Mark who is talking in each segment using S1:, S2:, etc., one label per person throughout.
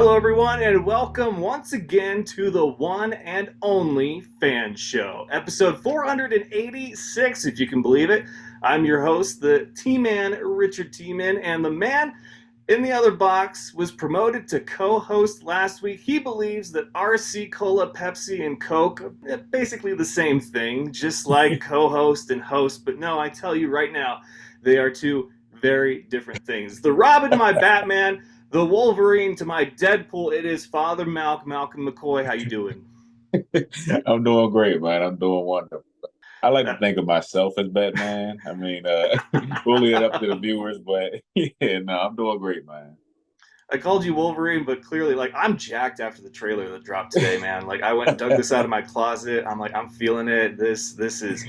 S1: Hello, everyone, and welcome once again to the one and only F.A.N Show, episode 486, if you can believe it. I'm your host, the T-Man, Richard T-Man, and the man in the other box was promoted to co-host last week. He believes that RC Cola, Pepsi, and Coke are basically the same thing, just like co-host and host. But no, I tell you right now, they are two very different things. The Robin to my Batman, the Wolverine to my Deadpool. It is Father Malcolm McCoy. How you doing?
S2: I'm doing great, man. I'm doing wonderful. I like to
S1: Uh,
S2: think of myself as Batman. I mean, bully it up to the viewers, but yeah, no, I'm doing great, man.
S1: I called you Wolverine, but clearly, like, I'm jacked after the trailer that dropped today, man. Like, I went and dug this out of my closet. I'm like, I'm feeling it. This is,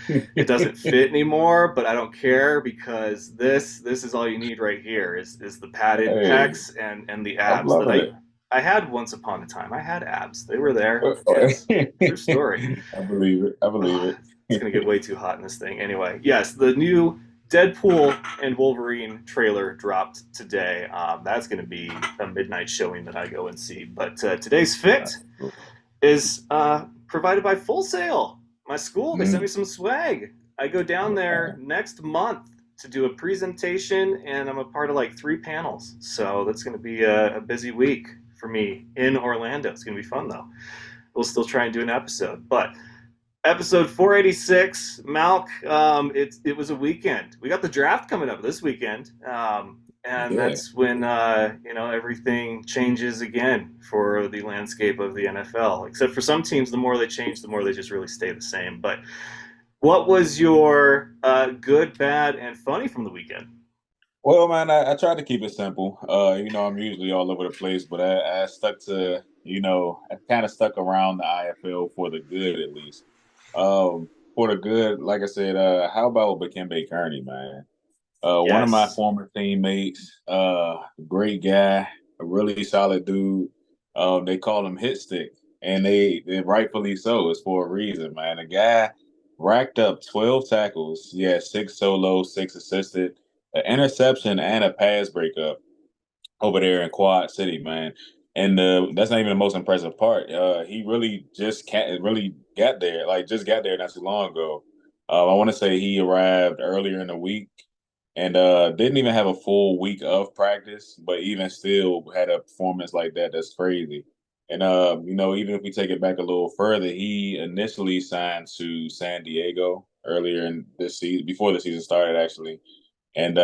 S1: it doesn't fit anymore, but I don't care because this is all you need right here is the padded
S2: Hey,
S1: pecs and the
S2: I'm
S1: abs that
S2: loving
S1: I had once upon a time. I had abs. They were there. Yes, true story.
S2: it. I believe it. I believe
S1: Oh,
S2: it.
S1: it's gonna get way too hot in this thing. Anyway, yes, the new Deadpool and Wolverine trailer dropped today. That's gonna be a midnight showing that I go and see. But today's fit is provided by Full Sail. My school, they sent me
S2: Mm.
S1: some swag. I go down there next month to do a presentation, and I'm a part of like 3 panels. So that's gonna be a busy week for me in Orlando. It's gonna be fun though. We'll still try and do an episode, but episode 486, Malk. It was a weekend. We got the draft coming up this weekend, and
S2: Yeah.
S1: that's when everything changes again for the landscape of the NFL. Except for some teams, the more they change, the more they just really stay the same. But what was your good, bad, and funny from the weekend?
S2: Well, man, I tried to keep it simple. I'm usually all over the place, but I stuck to, I kind of stuck around the IFL for the good at least. For the good, like I said, how about Bakembe Kearney, man? One of my
S1: Yes.
S2: former teammates, great guy, a really solid dude. They call him Hit Stick, and they rightfully so. It's for a reason, man. The guy racked up 12 tackles. He had 6 solos, 6 assisted, an interception, and a pass breakup over there in Quad City, man. And that's not even the most impressive part. He really just can't really got there, like just got there not too long ago. I want to say he arrived earlier in the week and didn't even have a full week of practice, but even still had a performance like that. That's crazy. And even if we take it back a little further, he initially signed to San Diego earlier in this season, before the season started, actually. And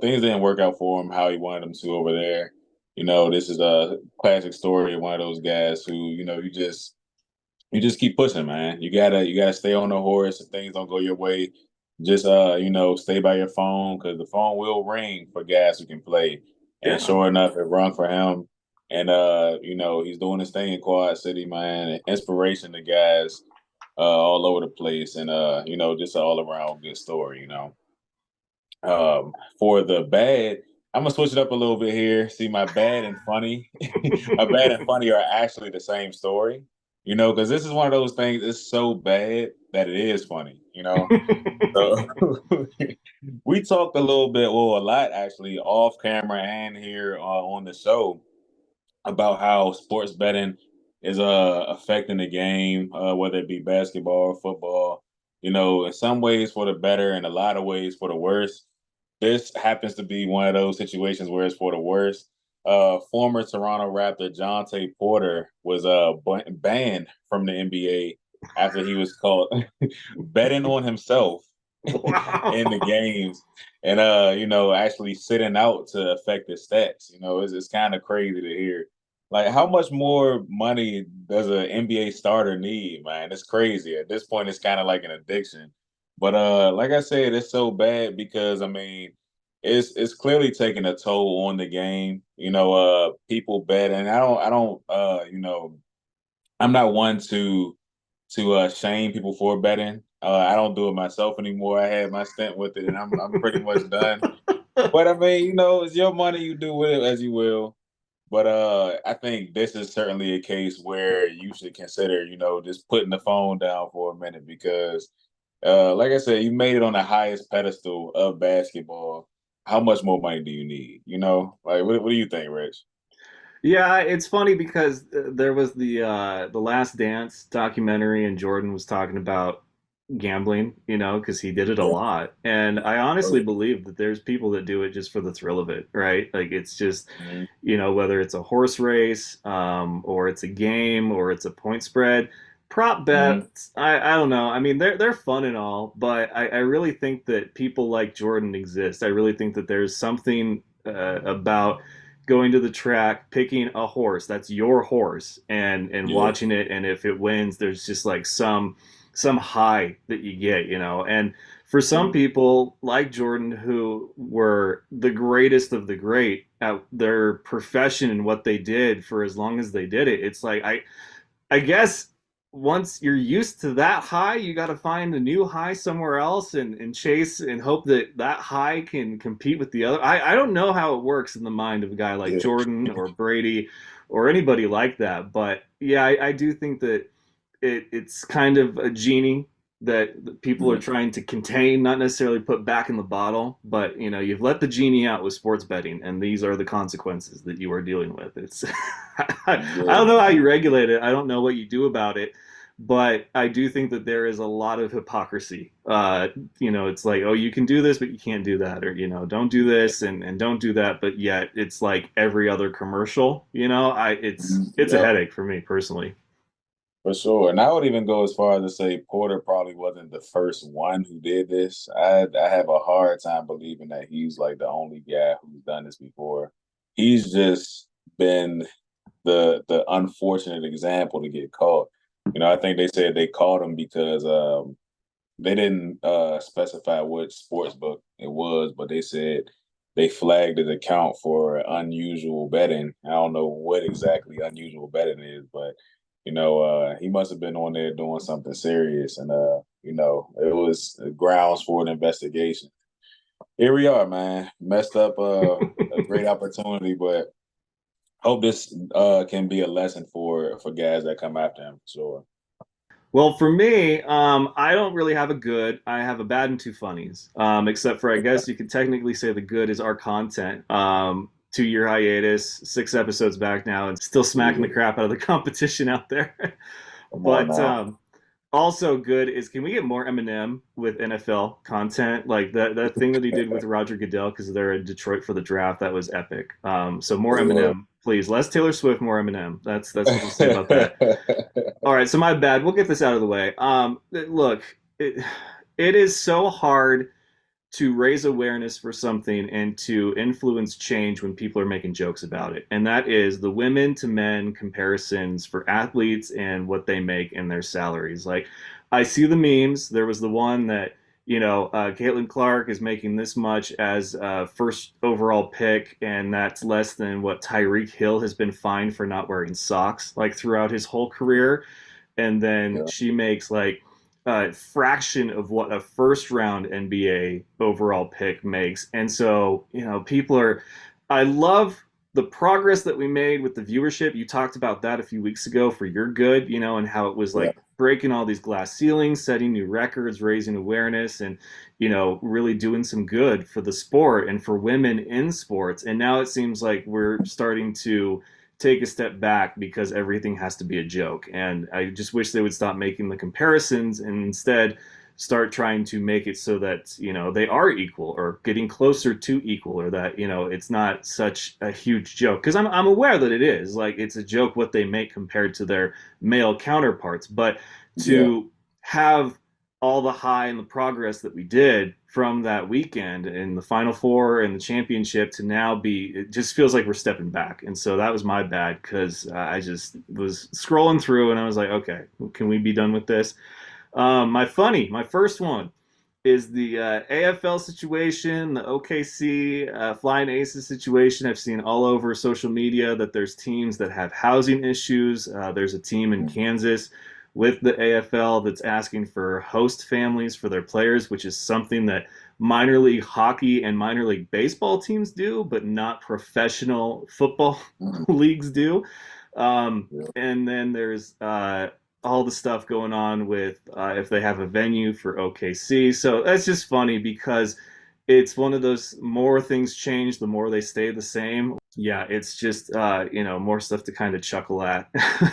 S2: things didn't work out for him how he wanted them to over there. This is a classic story of one of those guys who, you just keep pushing, man. You gotta stay on the horse. If things don't go your way, just stay by your phone because the phone will ring for guys who can play. And
S1: Yeah.
S2: sure enough, it rung for him. And he's doing his thing in Quad City, man. Inspiration to guys all over the place, and just an all around good story. For the bad, I'm gonna switch it up a little bit here. See, my bad and funny, my bad and funny are actually the same story. Because this is one of those things. It's so bad that it is funny. So we talked a little bit, well, a lot actually, off camera and here on the show about how sports betting is affecting the game, whether it be basketball or football. In some ways for the better, and a lot of ways for the worse. This happens to be one of those situations where it's for the worst. Former Toronto Raptor Jonte Porter was banned from the NBA after he was caught betting on himself in the
S1: Wow.
S2: games and actually sitting out to affect his stats. It's kind of crazy to hear. Like, how much more money does an NBA starter need, man? It's crazy. At this point, it's kind of like an addiction. But like I said, it's so bad because I mean, it's clearly taking a toll on the game. People bet, and I'm not one to shame people for betting. I don't do it myself anymore. I had my stint with it, and I'm pretty much done. But I mean, it's your money. You do with it as you will. But I think this is certainly a case where you should consider, just putting the phone down for a minute because, like I said, you made it on the highest pedestal of basketball. How much more money do you need? Like, what do you think, Rich?
S1: Yeah, it's funny because there was the Last Dance documentary, and Jordan was talking about gambling, because he did it a
S2: Yeah.
S1: lot. And I honestly
S2: Oh,
S1: believe that there's people that do it just for the thrill of it, right? Like it's just,
S2: yeah.
S1: whether it's a horse race, or it's a game, or it's a point spread. Prop
S2: Mhm.
S1: bets, I don't know. I mean, they're fun and all, but I really think that people like Jordan exist. I really think that there's something about going to the track, picking a horse that's your horse, and
S2: Yeah.
S1: watching it, and if it wins, there's just like some high that you get, and for some
S2: Mhm.
S1: people like Jordan, who were the greatest of the great at their profession and what they did for as long as they did it, it's like I guess once you're used to that high, you got to find a new high somewhere else, and chase and hope that that high can compete with the other. I don't know how it works in the mind of a guy like
S2: Yeah.
S1: Jordan or Brady or anybody like that. But yeah, I do think that it's kind of a genie that people are
S2: Mhm.
S1: trying to contain, not necessarily put back in the bottle. But you've let the genie out with sports betting, and these are the consequences that you are dealing with. It's I
S2: Yeah,
S1: don't know how you
S2: man.
S1: regulate it. I don't know what you do about it, but I do think that there is a lot of hypocrisy. It's like, oh, you can do this, but you can't do that, or don't do this and don't do that, but yet it's like every other commercial. It's a
S2: Yep,
S1: headache for me personally.
S2: for sure. And I would even go as far as to say Porter probably wasn't the first one who did this. I have a hard time believing that he's like the only guy who's done this before. He's just been the unfortunate example to get caught. I think they said they caught him because they didn't specify which sports book it was, but they said they flagged his account for unusual betting. I don't know what exactly unusual betting is, but he must have been on there doing something serious, and it was grounds for an investigation. Here we are, man. Messed up a great opportunity, but hope this can be a lesson for guys that come after him. So
S1: Well, for me, I don't really have a good. I have a bad and two funnies. Except for I guess you could technically say the good is our content. 2 year hiatus, 6 episodes back now, and still smacking the
S2: yeah,
S1: crap out of the competition out there.
S2: come on
S1: But
S2: now.
S1: also good is, can we get more Eminem with NFL content? Like that thing that he did with Roger Goodell, because they're in Detroit for the draft. That was epic. So more
S2: It
S1: Eminem, please. Less Taylor Swift, more Eminem. That's what I'll say about that.
S2: was.
S1: All right, so my bad. We'll get this out of the way. Look, it is so hard to raise awareness for something and to influence change when people are making jokes about it. And that is the women to men comparisons for athletes and what they make and their salaries. Like, I see the memes. There was the one that, Caitlin Clark is making this much as a first overall pick, and that's less than what Tyreek Hill has been fined for not wearing socks like throughout his whole career. And then
S2: Yeah,
S1: she makes like a fraction of what a first round NBA overall pick makes. And so, people are, I love the progress that we made with the viewership. You talked about that a few weeks ago for Your Good, and how it was
S2: yeah,
S1: like breaking all these glass ceilings, setting new records, raising awareness, and, really doing some good for the sport and for women in sports. And now it seems like we're starting to take a step back because everything has to be a joke. And I just wish they would stop making the comparisons and instead start trying to make it so that, they are equal or getting closer to equal, or that, it's not such a huge joke. Because I'm aware that it is. Like, it's a joke what they make compared to their male counterparts. But
S2: yeah.
S1: to have all the high and the progress that we did from that weekend in the Final Four and the championship to now be, it just feels like we're stepping back. And so that was my bad, because I just was scrolling through and I was like, okay, can we be done with this? My first one is the AFL situation, the OKC Flying Aces situation. I've seen all over social media that there's teams that have housing issues. There's a team in
S2: Mhm.
S1: Kansas with the AFL that's asking for host families for their players, which is something that minor league hockey and minor league baseball teams do, but not professional football
S2: Mhm.
S1: leagues do.
S2: Yeah.
S1: And then there's all the stuff going on with if they have a venue for OKC. So that's just funny because it's one of those more things change, the more they stay the same. Yeah, it's just more stuff to kind of chuckle at.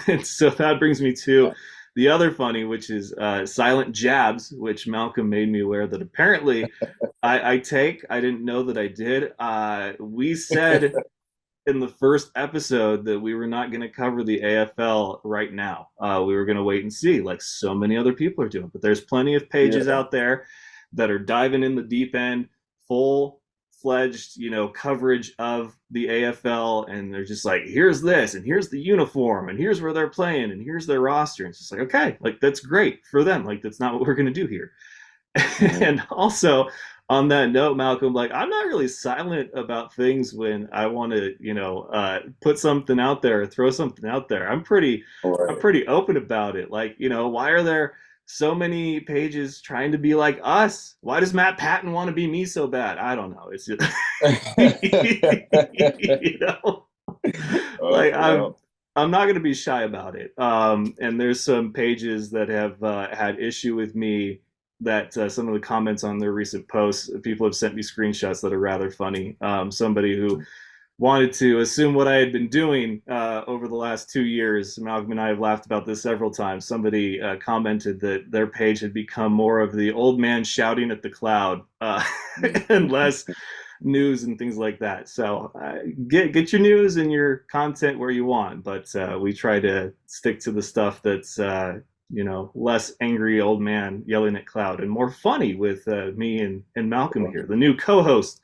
S1: And so that brings me to the other funny, which is silent jabs, which Malcolm made me aware that apparently I take. I didn't know that I did. We said in the first episode that we were not going to cover the AFL right now. We were going to wait and see, like so many other people are doing. But there's plenty of pages
S2: Yeah.
S1: out there that are diving in the deep end, full fledged, coverage of the AFL, and they're just like, here's this, and here's the uniform, and here's where they're playing, and here's their roster. And it's just like, okay, like that's great for them. Like that's not what we're going to do here.
S2: Mm-hmm.
S1: And also on that note, Malcolm, like I'm not really silent about things when I want to, put something out there or throw something out there. I'm
S2: Right.
S1: pretty open about it. Like, why are there so many pages trying to be like us? Why does Matt Patton want to be me so bad? I don't know. It's just, you know, like
S2: Well,
S1: I'm not going to be shy about it. And there's some pages that have had issue with me that some of the comments on their recent posts, people have sent me screenshots that are rather funny. Somebody who wanted to assume what I had been doing over the last 2 years. Malcolm and I have laughed about this several times. Somebody commented that their page had become more of the old man shouting at the cloud and less news and things like that. So get your news and your content where you want, but we try to stick to the stuff that's less angry old man yelling at cloud and more funny with me and Malcolm here, the new co-host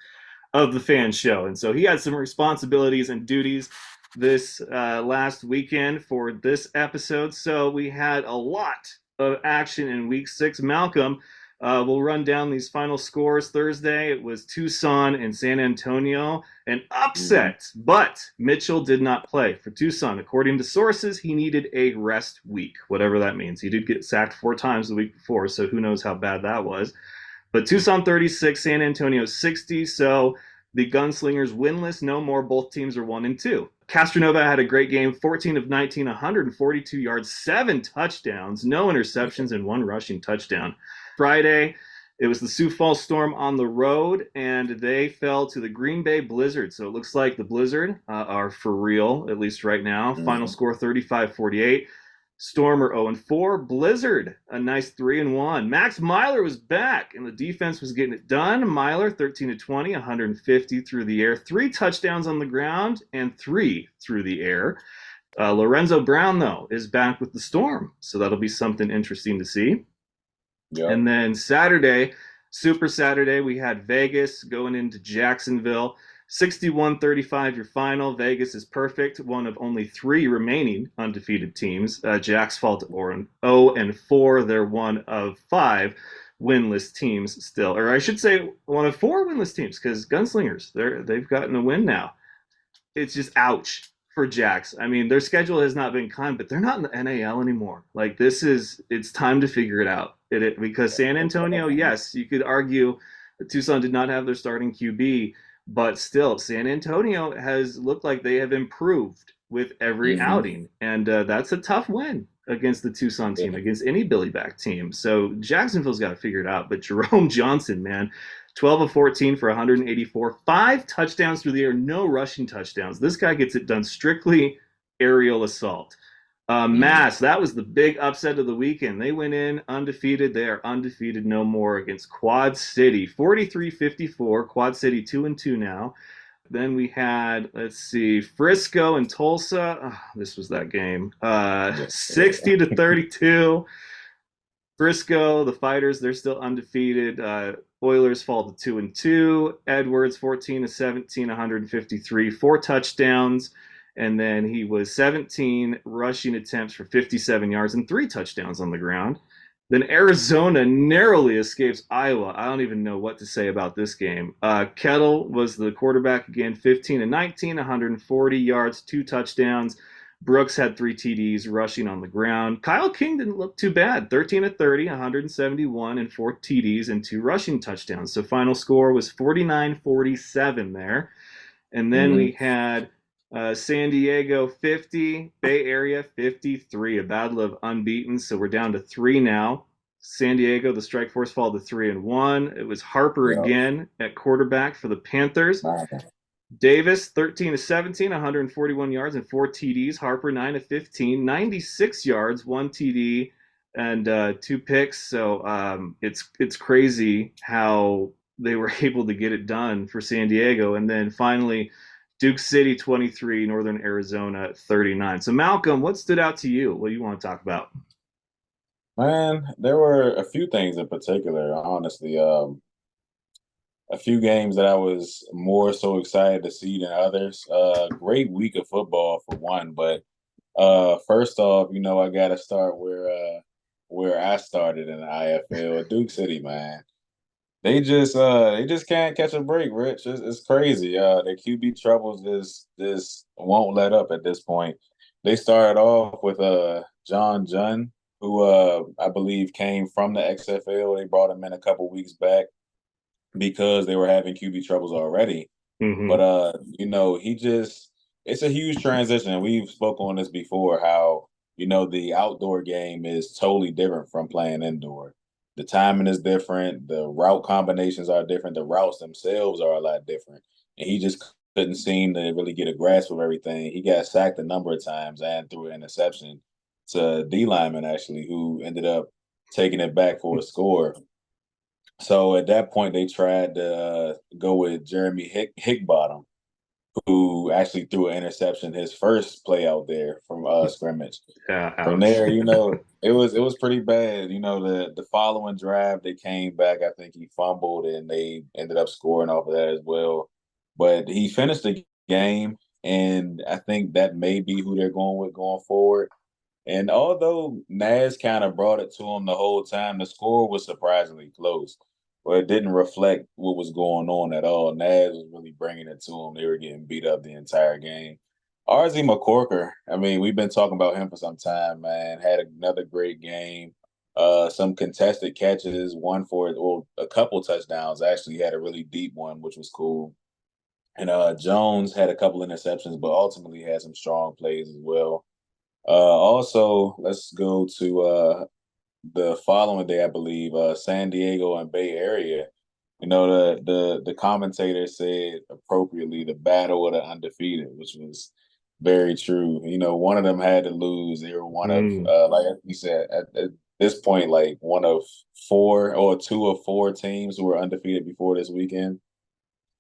S1: of the Fan Show. And so he had some responsibilities and duties this last weekend for this episode. So we had a lot of action in week 6. Malcolm, we'll run down these final scores. Thursday, it was Tucson and San Antonio, an
S2: mhm.
S1: upset, but Mitchell did not play for Tucson. According to sources, he needed a rest week, whatever that means. He did get sacked 4 times the week before, so who knows how bad that was. But Tucson 36, San Antonio 60. So the Gunslingers winless, no more. Both teams are 1-2. Castronova had a great game, 14 of 19, 142 yards, 7 touchdowns, no interceptions, and 1 rushing touchdown. Friday, it was the Sioux Falls Storm on the road, and they fell to the Green Bay Blizzard. So it looks like the Blizzard are for real, at least right now. Final
S2: Mhm.
S1: score 35-48. Stormer 0-4. Blizzard, a nice 3-1. Max Myler was back, and the defense was getting it done. Myler, 13-20, 150 through the air, 3 touchdowns on the ground, and 3 through the air. Lorenzo Brown, though, is back with the Storm, so that'll be something interesting to see.
S2: Yep.
S1: And then Saturday, Super Saturday, we had Vegas going into Jacksonville. 61-35 your final. Vegas is perfect, one of only 3 remaining undefeated teams. Jack's fall to 0-4. They're one of 5 winless teams still, or I should say one of 4 winless teams, because Gunslingers, they've gotten a win now. It's just ouch for Jax. I mean, their schedule has not been kind, but they're not in the NAL anymore. Like it's time to figure it out. Because San Antonio, yes, you could argue that Tucson did not have their starting QB, but still, San Antonio has looked like they have improved with every
S2: Hmm.
S1: outing, and that's a tough win against the Tucson team,
S2: Yeah.
S1: against any Billy back team. So Jacksonville's got to figure it out. But Jerome Johnson, man, 12 of 14 for 184, 5 touchdowns through the air, no rushing touchdowns. This guy gets it done strictly aerial assault.
S2: Hmm.
S1: Mass, that was the big upset of the weekend. They went in undefeated. They are undefeated no more against Quad City, 43-54. Quad City 2-2 now. Then we had, let's see, Frisco and Tulsa. Oh, this was that game.
S2: Yes, sir.
S1: 60-32. Frisco, the Fighters, they're still undefeated. Oilers fall to 2-2. Edwards, 14-17, 153, 4 touchdowns. And then he was 17 rushing attempts for 57 yards and 3 touchdowns on the ground. Then Arizona narrowly escapes Iowa. I don't even know what to say about this game. Kettle was the quarterback again, 15-19, 140 yards, 2 touchdowns. Brooks had 3 TDs rushing on the ground. Kyle King didn't look too bad. 13-30, 171, and 4 TDs and 2 rushing touchdowns. So final score was 49-47 there. And then
S2: Hmm.
S1: we had San Diego 50, Bay Area 53, a battle of unbeaten. So we're down to 3 now. San Diego, the Strike Force fall to 3-1. It was Harper
S2: Yeah,
S1: again at quarterback for the Panthers.
S2: man.
S1: Davis, 13 to 17, 141 yards and four TDs. Harper, 9 to 15, 96 yards, one TD, and two picks. So it's crazy how they were able to get it done for San Diego. And then finally, Duke City, 23, Northern Arizona, 39. So Malcolm, what stood out to you? What do you want to talk about?
S2: Man, there were a few things in particular, honestly. A few games that I was more so excited to see than others. Great week of football for one, but first off, I got to start where I started in the IFL, Duke City, man. They just can't catch a break, Rich. It's crazy. Their QB troubles just won't let up at this point. They started off with John Junn, who I believe came from the XFL. They brought him in a couple weeks back because they were having QB troubles already. But
S1: Mm-hmm.
S2: he just it's a huge transition. And we've spoken on this before how, the outdoor game is totally different from playing indoor. The timing is different, the route combinations are different, the routes themselves are a lot different. And he just couldn't seem to really get a grasp of everything. He got sacked a number of times and threw an interception to D lineman actually, who ended up taking it back for a score. So at that point, they tried to go with Jeremy Hickbottom, who actually threw an interception his first play out there from scrimmage.
S1: Yeah,
S2: From
S1: ouch.
S2: there, it was pretty bad. The following drive they came back. I think he fumbled and they ended up scoring off of that as well. But he finished the game, and I think that may be who they're going with going forward. And although Naz kind of brought it to him the whole time, the score was surprisingly close. But it didn't reflect what was going on at all. Naz was really bringing it to him. They were getting beat up the entire game. RZ McCorker, I mean, we've been talking about him for some time, man. Had another great game. Some contested catches, one for well, a couple touchdowns. Actually, he had a really deep one, which was cool. And Jones had a couple interceptions, but ultimately had some strong plays as well. Also, let's go to the following day, I believe, San Diego and Bay Area. The commentator said appropriately the battle of the undefeated, which was very true. One of them had to lose. They were one of,
S1: Mm.
S2: like we said, at this point, like one of four or two of four teams who were undefeated before this weekend.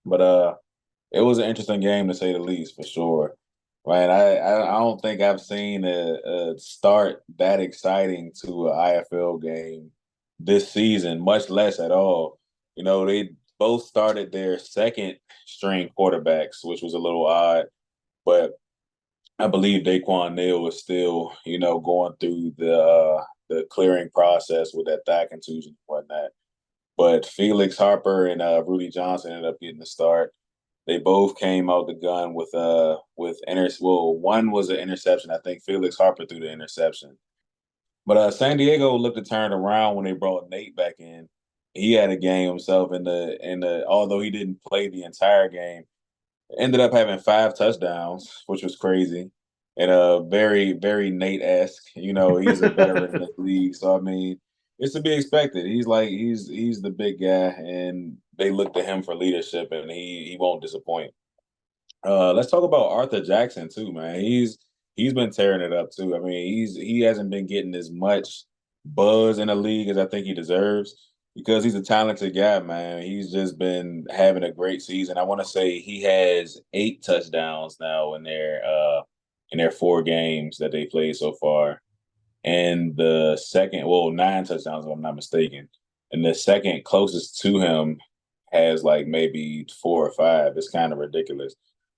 S2: But it was an interesting game to say the least, for sure. Man, I don't think I've seen a start that exciting to an IFL game this season, much less at all. They both started their second string quarterbacks, which was a little odd, but I believe Daquan Neal was still, going through the clearing process with that thigh contusion and whatnot. But Felix Harper and Rudy Johnson ended up getting the start. They both came out the gun well, one was an interception. I think Felix Harper threw the interception. But San Diego looked to turn around when they brought Nate back in. He had a game himself in the although he didn't play the entire game, ended up having 5 touchdowns, which was crazy. And very, very Nate-esque. He's a veteran in the league. So I mean, it's to be expected. He's the big guy and they look to him for leadership and he won't disappoint. Let's talk about Arthur Jackson too, man. He's been tearing it up too. I mean, he hasn't been getting as much buzz in the league as I think he deserves because he's a talented guy, man. He's just been having a great season. I want to say he has 8 touchdowns now in their 4 games that they played so far. And the second, well, 9 touchdowns if I'm not mistaken. And the second closest to him has like maybe 4 or 5. It's kind of ridiculous.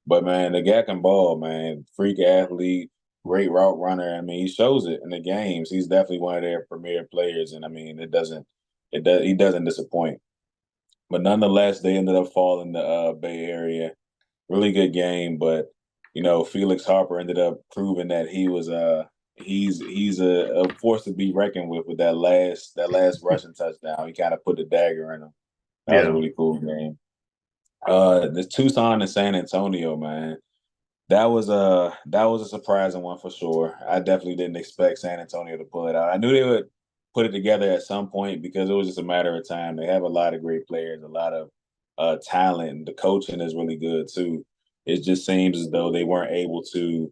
S2: But man, the guy can ball, man. Freak athlete, great route runner. I mean, he shows it in the games. He's definitely one of their premier players, and I mean, he doesn't disappoint. But nonetheless, they ended up falling the Bay Area. Really good game, but Felix Harper ended up proving that he's a force to be reckoned with that last rushing touchdown. He kind of put the dagger in him. That was a
S1: Yeah.
S2: really cool game. The Tucson and San Antonio, man. That was a surprising one for sure. I definitely didn't expect San Antonio to pull it out. I knew they would. put it together at some point because it was just a matter of time. They have a lot of great players, a lot of talent, and the coaching is really good too. It just seems as though they weren't able to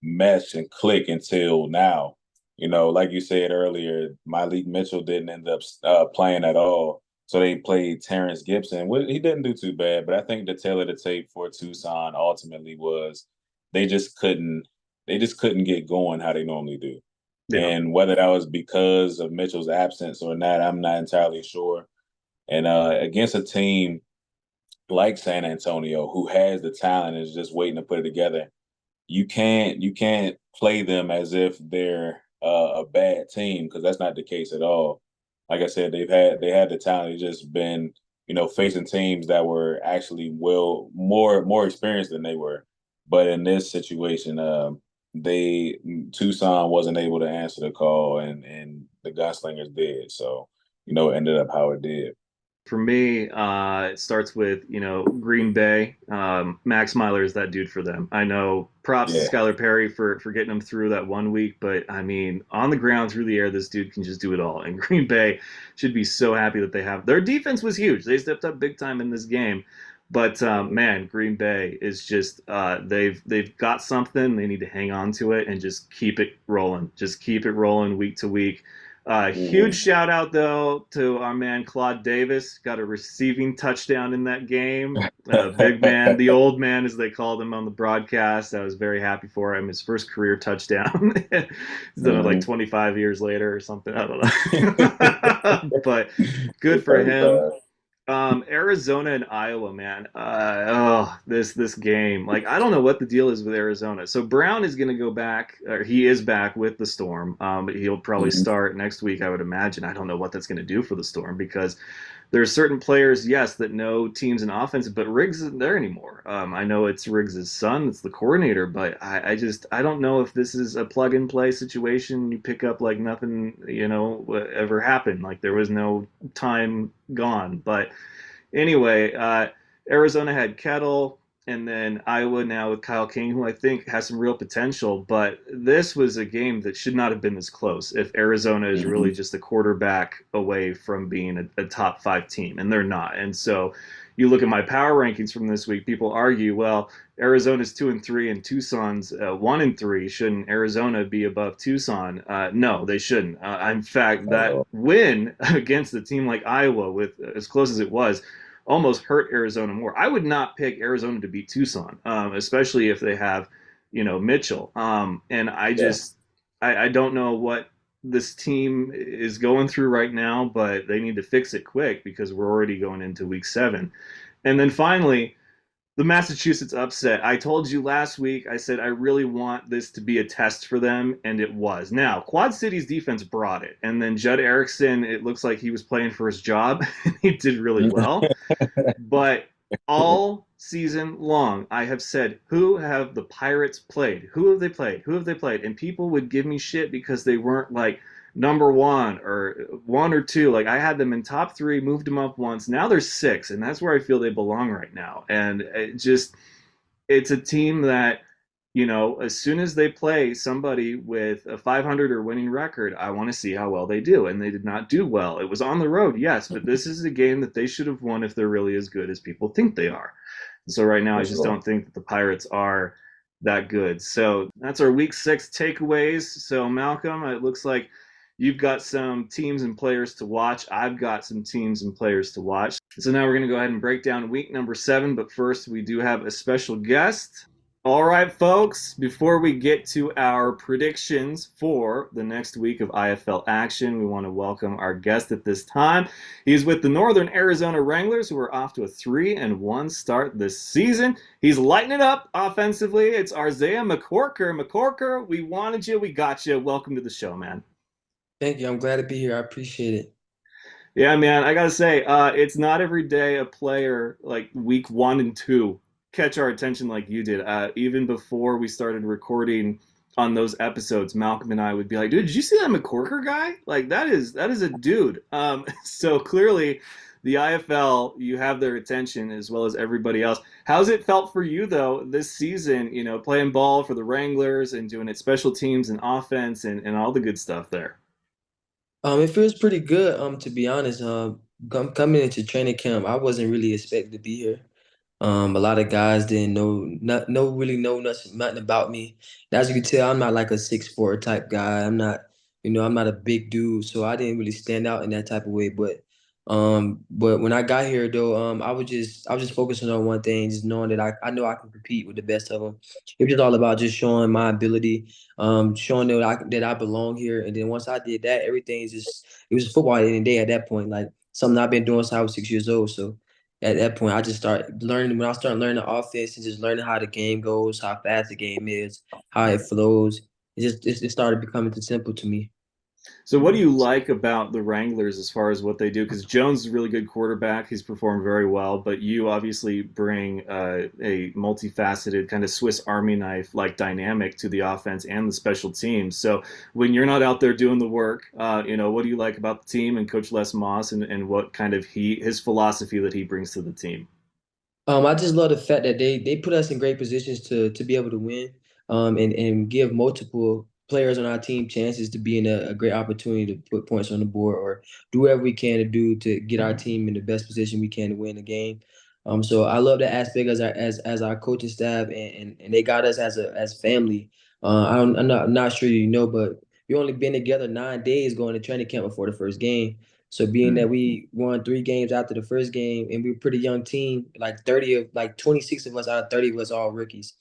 S2: mesh and click until now. Like you said earlier, Malik Mitchell didn't end up playing at all. So they played Terrence Gibson. Well, he didn't do too bad, but I think the tail of the tape for Tucson ultimately was they just couldn't they just couldn't get going how they normally do.
S1: Yeah.
S2: And whether that was because of Mitchell's absence or not, I'm not entirely sure. And against a team like San Antonio, who has the talent and is just waiting to put it together, you can't play them as if they're a bad team because that's not the case at all. Like I said, they had the talent. It's just been facing teams that were actually more experienced than they were. But in this situation, they Tucson wasn't able to answer the call, and the Gunslingers did. So it ended up how it did.
S1: For me, it starts with Green Bay. Max Myler is that dude for them. I know. Props to
S2: Yeah.
S1: Skylar Perry for getting them through that 1 week, but I mean, on the ground, through the air, this dude can just do it all. And Green Bay should be so happy that they have their defense was huge. They stepped up big time in this game, but man, Green Bay is just they've got something. They need to hang on to it and just keep it rolling. Just keep it rolling week to week. Huge
S2: Mhm.
S1: shout out though to our man Claude Davis. Got a receiving touchdown in that game. Big man, the old man as they called him on the broadcast. I was very happy for him. His first career touchdown. He's done it like
S2: Mhm.
S1: 25 years later or something. I don't know. But good for him.
S2: 35.
S1: Arizona and Iowa, man. Oh, this game. Like, I don't know what the deal is with Arizona. So Brown is going to go back, or he is back with the Storm. But he'll probably
S2: Mhm.
S1: start next week, I would imagine. I don't know what that's going to do for the Storm because there's certain players, yes, that know teams and offense, but Riggs isn't there anymore. I know it's Riggs' son, it's the coordinator, but I don't know if this is a plug and play situation. You pick up like nothing, ever happened. Like there was no time gone. But anyway, Arizona had Kettle, and then Iowa now with Kyle King, who I think has some real potential. But this was a game that should not have been this close if Arizona is really
S2: Mhm.
S1: just a quarterback away from being a top five team, and they're not. And so you look at my power rankings from this week, people argue, well, Arizona's 2-3 and Tucson's 1-3. Shouldn't Arizona be above Tucson? No, they shouldn't. In fact, that
S2: Uh,
S1: win against a team like Iowa, with as close as it was, almost hurt Arizona more. I would not pick Arizona to beat Tucson, especially if they have, Mitchell. And
S2: yeah.
S1: I don't know what this team is going through right now, but they need to fix it quick because we're already going into week 7. And then finally, the Massachusetts upset. I told you last week, I said I really want this to be a test for them, and it was. Now, Quad City's defense brought it, and then Judd Erickson, it looks like he was playing for his job, and he did really well. But all season long, I have said, who have the Pirates played? Who have they played? Who have they played? And people would give me shit because they weren't like number one or one or two. Like I had them in top three, moved them up once. Now they're six, and that's where I feel they belong right now. And it's a team that, as soon as they play somebody with a 500 or winning record, I want to see how well they do. And they did not do well. It was on the road, yes, but this is a game that they should have won if they're really as good as people think they are. So right now, I
S2: For
S1: just
S2: sure.
S1: don't think that the Pirates are that good. So that's our week 6 takeaways. So, Malcolm, it looks like you've got some teams and players to watch. I've got some teams and players to watch. So now we're going to go ahead and break down week number 7. But first, we do have a special guest. All right, folks, before we get to our predictions for the next week of IFL action, we want to welcome our guest at this time. He's with the Northern Arizona Wranglers, who are off to a 3-1 start this season. He's lighting it up offensively. It's Arsiah McCorker. McCorker, we wanted you. We got you. Welcome to the show, man.
S3: Thank you. I'm glad to be here. I appreciate it.
S1: Yeah, man, I gotta say, it's not every day a player like week 1 and 2 catch our attention like you did. Even before we started recording on those episodes, Malcolm and I would be like, "Dude, did you see that McCorker guy? Like that is a dude." So clearly, the IFL, you have their attention as well as everybody else. How's it felt for you though this season? Playing ball for the Wranglers and doing it special teams and offense and all the good stuff there.
S3: It feels pretty good, to be honest. Coming into training camp, I wasn't really expected to be here. A lot of guys didn't really know nothing about me. And as you can tell, I'm not like a 6'4" type guy. I'm not a big dude, so I didn't really stand out in that type of way. But when I got here though, I was just focusing on one thing, just knowing that I know I can compete with the best of them. It was just all about just showing my ability, showing that I belong here. And then once I did that, everything is just it was football at the end of the day at that point, like something I've been doing since I was 6 years old. So at that point, I just started learning. When I started learning the offense and just learning how the game goes, how fast the game is, how it flows, it started becoming too simple to me.
S1: So, what do you like about the Wranglers as far as what they do? Because Jones is a really good quarterback; he's performed very well. But you obviously bring a multifaceted kind of Swiss Army knife like dynamic to the offense and the special teams. So, when you're not out there doing the work, what do you like about the team and Coach Les Moss and what kind of his philosophy that he brings to the team?
S3: I just love the fact that they put us in great positions to be able to win, and give multiple players on our team chances to be in a great opportunity to put points on the board or do whatever we can to do to get our team in the best position we can to win the game. So I love that aspect as our coaching staff, and they got us as family. I'm not sure you know, but we only been together 9 days going to training camp before the first game. So being that we won 3 games after the first game and we were a pretty young team, like 26 of us out of 30 was all rookies.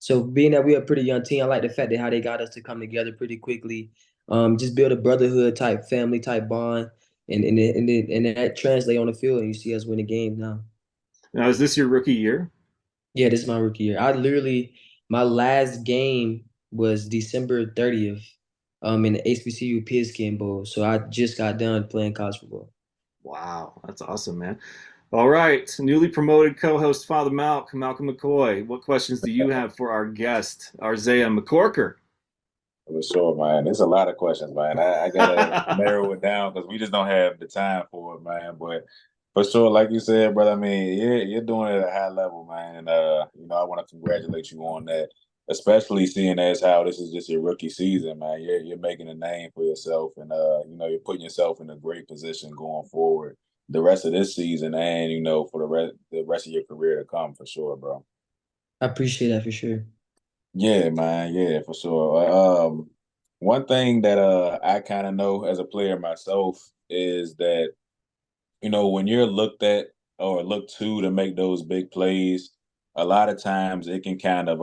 S3: So being that we're a pretty young team, I like the fact that how they got us to come together pretty quickly, just build a brotherhood type, family type bond, and that translate on the field, and you see us winning games now.
S1: Now, is this your rookie year?
S3: Yeah, this is my rookie year. My last game was December 30th, in the HBCU Pigskin Bowl. So I just got done playing college football.
S1: Wow, that's awesome, man. All right, newly promoted co-host Father Malcolm McCoy. What questions do you have for our guest, Arsiah McCorker?
S2: For sure, man. There's a lot of questions, man. I gotta narrow it down because we just don't have the time for it, man. But for sure, like you said, brother, I mean, you're doing it at a high level, man. And I want to congratulate you on that, especially seeing as how this is just your rookie season, man. You're making a name for yourself, and you're putting yourself in a great position going forward the rest of this season, and for the rest of your career to come, for sure, bro.
S3: I appreciate that for sure.
S2: Yeah, man. Yeah, for sure. One thing that I kind of know as a player myself is that when you're looked at or looked to make those big plays, a lot of times it can kind of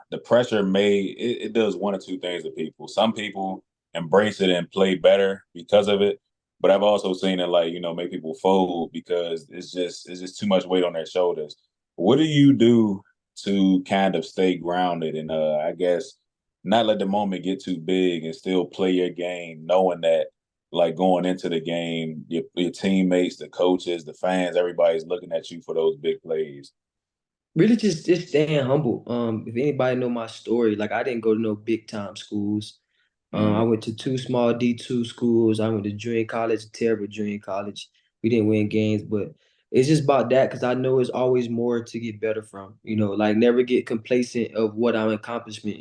S2: the pressure it does one or two things to people. Some people embrace it and play better because of it, but I've also seen it like make people fold because it's just too much weight on their shoulders. What do you do to kind of stay grounded and I guess not let the moment get too big and still play your game, knowing that like going into the game, your teammates, the coaches, the fans, everybody's looking at you for those big plays.
S3: Really just staying humble. If anybody know my story, like I didn't go to no big time schools. I
S2: Mm,
S3: went to two small D2 schools. I went to junior college, terrible junior college. We didn't win games, but it's just about that because I know it's always more to get better from. Like never get complacent of what I'm accomplishment.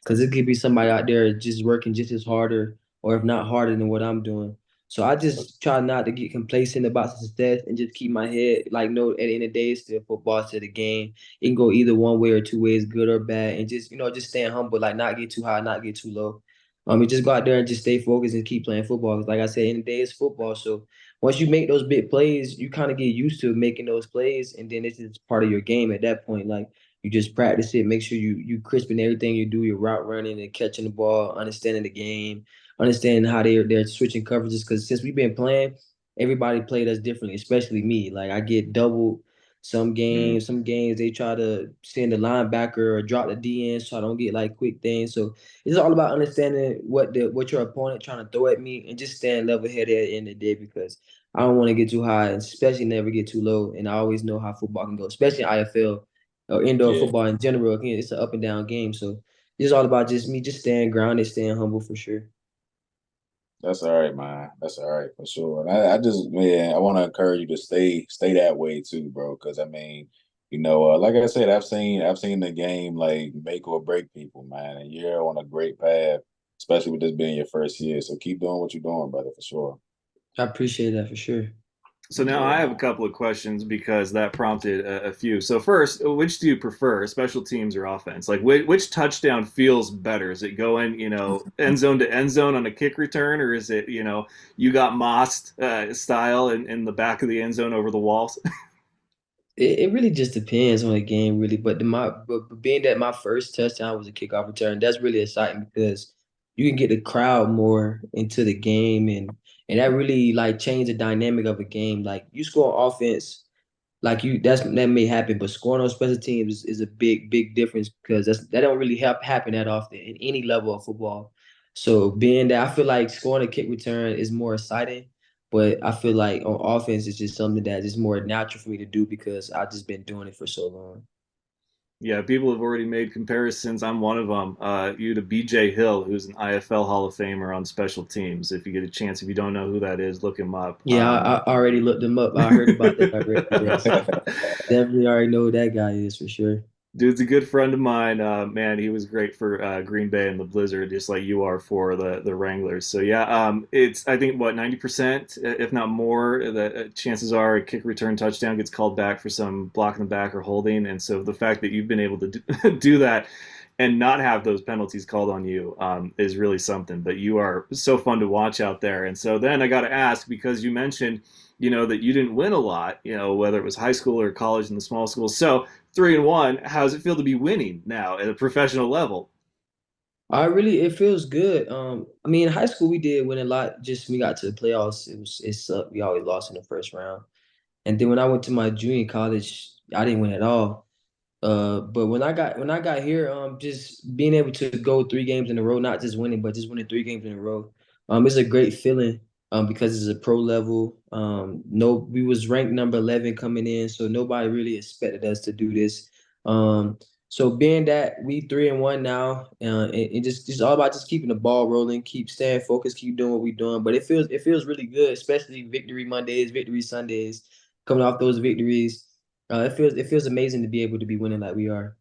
S3: Because it could be somebody out there just working just as harder, or if not harder than what I'm doing. So I just try not to get complacent about success and just keep my head like no. At the end of the day, it's still football, it's still the game. It can go either one way or two ways, good or bad, and just staying humble, like not get too high, not get too low. You just go out there and just stay focused and keep playing football. 'Cause like I said, in the day it's football. So once you make those big plays, you kind of get used to making those plays, and then it's just part of your game at that point. Like you just practice it, make sure you crisp in everything you do, your route running and catching the ball, understanding the game, understanding how they're switching coverages. Because since we've been playing, everybody played us differently, especially me. Like I get doubled
S2: mm,
S3: some games they try to send the linebacker or drop the DN so I don't get like quick things. So it's all about understanding what your opponent trying to throw at me and just staying level headed at the end of the day because I don't want to get too high and especially never get too low. And I always know how football can go, especially IFL or indoor
S2: yeah,
S3: football in general. Again, it's an up and down game. So it's all about just me just staying grounded, staying humble for sure.
S2: that's all right, man. That's all right for sure. And I just, man, I want to encourage you to stay that way too, bro. Because I mean, like I said, I've seen the game like make or break people, man. And you're on a great path especially with this being your first year. So keep doing what you're doing, brother, for sure.
S3: I appreciate that for sure.
S1: So now
S2: Yeah,
S1: I have a
S2: man.
S1: couple of questions because that prompted a few. So first, which do you prefer, special teams or offense? Like which touchdown feels better? Is it going, end zone to end zone on a kick return, or is it, you got mossed style in the back of the end zone over the walls?
S3: It really just depends on the game, really. But being that my first touchdown was a kickoff return, that's really exciting because you can get the crowd more into the game, and that really like change the dynamic of a game. Like you score on offense, like that may happen, but scoring on special teams is a big difference because that don't really happen that often in any level of football. So being that I feel like scoring a kick return is more exciting, but I feel like on offense it's just something that is more natural for me to do because I've just been doing it for so long.
S1: Yeah, people have already made comparisons. I'm one of them. You to B.J. Hill, who's an IFL Hall of Famer on special teams. If you get a chance, if you don't know who that is, look him up.
S3: Yeah, I already looked them up. I heard about that already. Yes, definitely already know who that guy is for sure.
S1: Dude's a good friend of mine. Man, he was great for Green Bay and the Blizzard, just like you are for the Wranglers. So yeah, it's I think what 90%, if not more, the chances are a kick return touchdown gets called back for some block in the back or holding. And so the fact that you've been able to do that and not have those penalties called on you is really something. But you are so fun to watch out there. And so then I got to ask because you mentioned, that you didn't win a lot, whether it was high school or college in the small schools. So 3-1. How does it feel to be winning now at a professional level?
S3: It feels good. I mean, in high school we did win a lot. Just when we got to the playoffs, it sucked. We always lost in the first round. And then when I went to my junior college, I didn't win at all. But when I got here, just being able to go 3 games in a row, not just winning, but just winning 3 games in a row, it's a great feeling. Because it's a pro level. No, we was ranked number 11 coming in, so nobody really expected us to do this. So being that we 3-1 now, and just all about just keeping the ball rolling, keep staying focused, keep doing what we're doing. But it feels really good, especially victory Mondays, victory Sundays, coming off those victories. It feels amazing to be able to be winning like we are.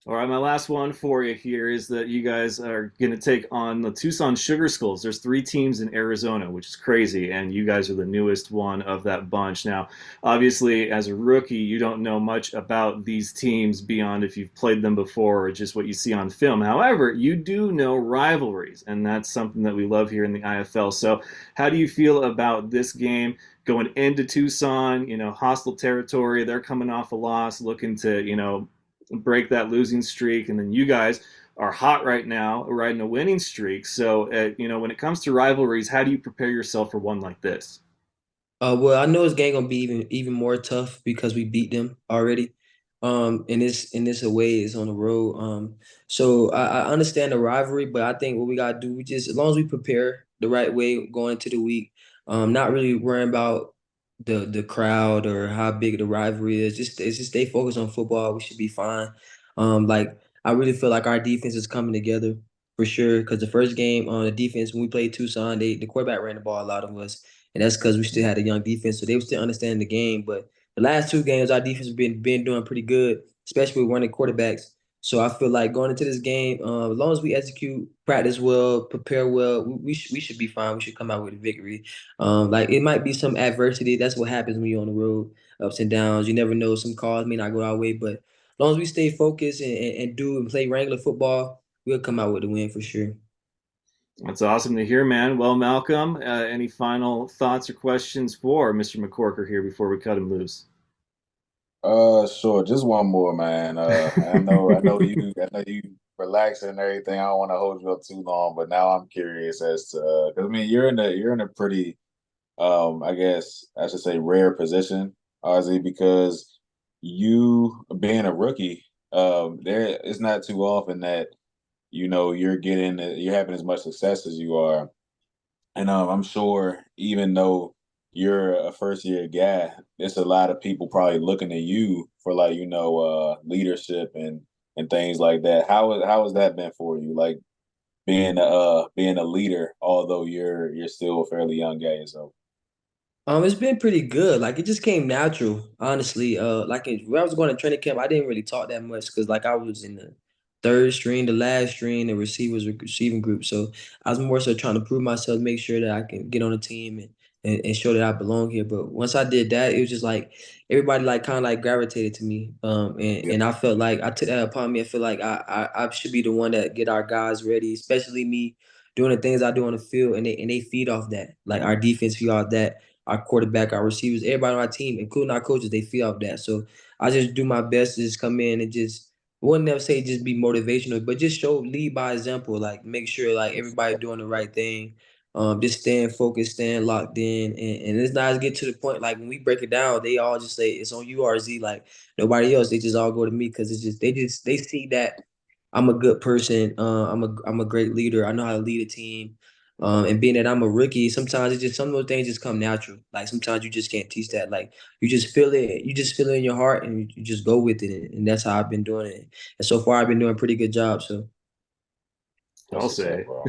S1: All right, my last one for you here is that you guys are going to take on the Tucson Sugar Skulls. There's 3 teams in Arizona, which is crazy, and you guys are the newest one of that bunch. Now, obviously, as a rookie, you don't know much about these teams beyond if you've played them before or just what you see on film. However, you do know rivalries, and that's something that we love here in the IFL. So, how do you feel about this game? Going into Tucson, hostile territory. They're coming off a loss, looking to, break that losing streak, and then you guys are hot right now, riding a winning streak. So, when it comes to rivalries, how do you prepare yourself for one like this?
S3: Well, I know this game gonna be even more tough because we beat them already. In this away is on the road. So I understand the rivalry, but I think what we gotta do, we just as long as we prepare the right way going into the week, not really worrying about the crowd or how big the rivalry is. Just stay focused on football. We should be fine. Like I really feel like our defense is coming together for sure. Because the first game on the defense when we played Tucson, the quarterback ran the ball a lot of us, and that's because we still had a young defense, so they were still understanding the game. But the last 2 games, our defense has been doing pretty good, especially with running quarterbacks. So I feel like going into this game, as long as we execute, practice well, prepare well, we should be fine. We should come out with a victory. Like it might be some adversity. That's what happens when you're on the road, ups and downs. You never know. Some calls may not go our way, but as long as we stay focused and do and play Wrangler football, we'll come out with a win for sure.
S1: That's awesome to hear, man. Well, Malcolm, any final thoughts or questions for Mr. McCorker here before we cut him loose?
S2: Sure. Just one more, man. I know you relaxing and everything. I don't want to hold you up too long, but now I'm curious as to, because I mean, you're in a pretty, I guess I should say, rare position, Ozzy, because you being a rookie, there it's not too often that you're having as much success as you are. And I'm sure even though you're a first year guy, there's a lot of people probably looking at you for like, leadership and things like that. How has that been for you? Like being a leader, although you're still a fairly young guy yourself.
S3: It's been pretty good. Like it just came natural, honestly. When I was going to training camp, I didn't really talk that much because like I was in the third string, the last string, the receivers receiving group. So I was more so trying to prove myself, make sure that I can get on the team and show that I belong here. But once I did that, it was just like everybody like kind of like gravitated to me.
S2: Yeah.
S3: And I felt like I took that upon me. I feel like I should be the one that get our guys ready, especially me doing the things I do on the field, and they feed off that. Like our defense feed off that, our quarterback, our receivers, everybody on our team, including our coaches, they feed off that. So I just do my best to just come in and just wouldn't never say just be motivational, but just show lead by example. Like make sure like everybody doing the right thing. Just staying focused, staying locked in, and it's not get to the point like when we break it down, they all just say it's on you, RZ. Like nobody else, they just all go to me because it's just they see that I'm a good person. I'm a great leader. I know how to lead a team. And being that I'm a rookie, sometimes it's just some of those things just come natural. Like sometimes you just can't teach that. Like you just feel it. You just feel it in your heart, and you just go with it. And that's how I've been doing it. And so far, I've been doing a pretty good job. So
S2: That's
S1: I'll
S2: what's up,
S1: say.
S2: bro.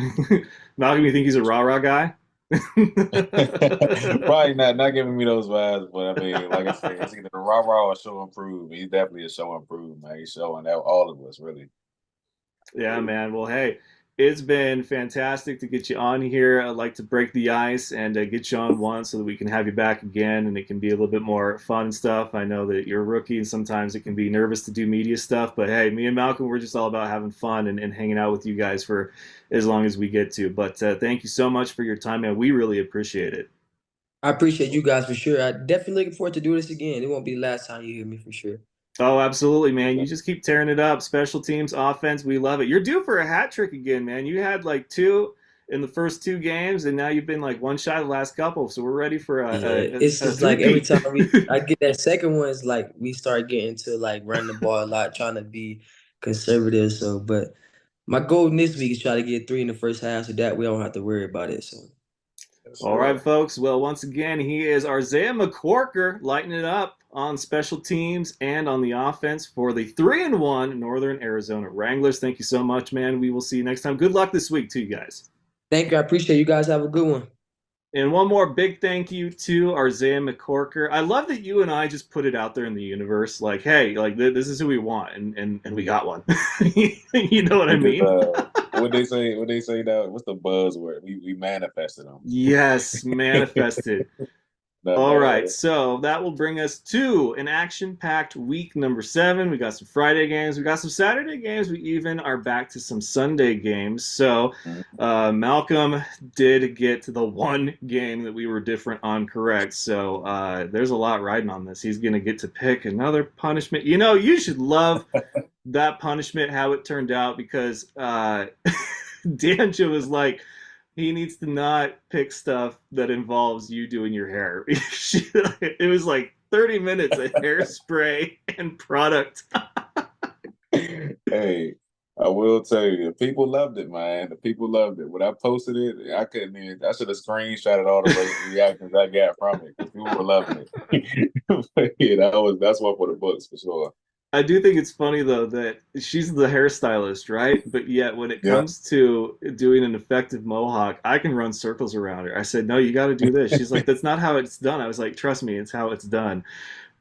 S1: Malcolm, you think he's a rah rah guy?
S2: Probably not giving me those vibes, but I mean, like I said, it's either rah rah or show improve. He's definitely a show improve, man. He's showing that all of us really.
S1: Yeah, man. Well, hey, it's been fantastic to get you on here. I'd like to break the ice and get you on one so that we can have you back again and it can be a little bit more fun stuff. I know that you're a rookie and sometimes it can be nervous to do media stuff, but hey, me and Malcolm, we're just all about having fun and hanging out with you guys for as long as we get to. But thank you so much for your time, man. We really appreciate it.
S3: I appreciate you guys for sure. I definitely looking forward to do this again. It won't be the last time you hear me for sure.
S1: Oh, absolutely, man. You just keep tearing it up. Special teams, offense, we love it. You're due for a hat trick again, man. You had like two in the first two games, and now you've been like one shot the last couple. So we're ready for
S3: Yeah, it's
S1: a
S3: just like every
S1: three-peat.
S3: time I get that second one, it's like we start getting to like running the ball a lot, trying to be conservative. So, but my goal this week is try to get three in the first half, so that we don't have to worry about it. So,
S2: Yes,
S1: All right,
S2: sir.
S1: folks. Well, once again, he is Arsiah McCorker, lighting it up on special teams and on the offense for the 3-1 Northern Arizona Wranglers. Thank you so much, man. We will see you next time. Good luck this week to you guys.
S3: thank you. I appreciate you guys. Have a good one.
S1: And one more big thank you to Arsiah McCorker. I love that you and I just put it out there in the universe, like, hey, like this is who we want, and we got one. You know what I
S2: We just
S1: mean?
S2: what they say now, what's the buzzword? We manifested them.
S1: Yes, manifested.
S2: Not
S1: All right,
S2: bad.
S1: so that will bring us to an action-packed week number 7. We got some Friday games, we got some Saturday games, we even are back to some Sunday games. So Malcolm did get to the one game that we were different on correct. So there's a lot riding on this. He's going to get to pick another punishment. You know, you should love that punishment, how it turned out, because Danja was like, he needs to not pick stuff that involves you doing your hair. It was like 30 minutes of hairspray and product.
S2: Hey, I will tell you, the people loved it, man. The people loved it. When I posted it, I couldn't even. I should have screenshotted all the reactions I got from it because people were loving it. But yeah, that's one for the books for sure.
S1: I do think it's funny though that she's the hairstylist, right? But yet when it
S2: Yeah.
S1: comes to doing an effective mohawk, I can run circles around her. I said, "No, you got to do this." She's like, "That's not how it's done." I was like, "Trust me, it's how it's done."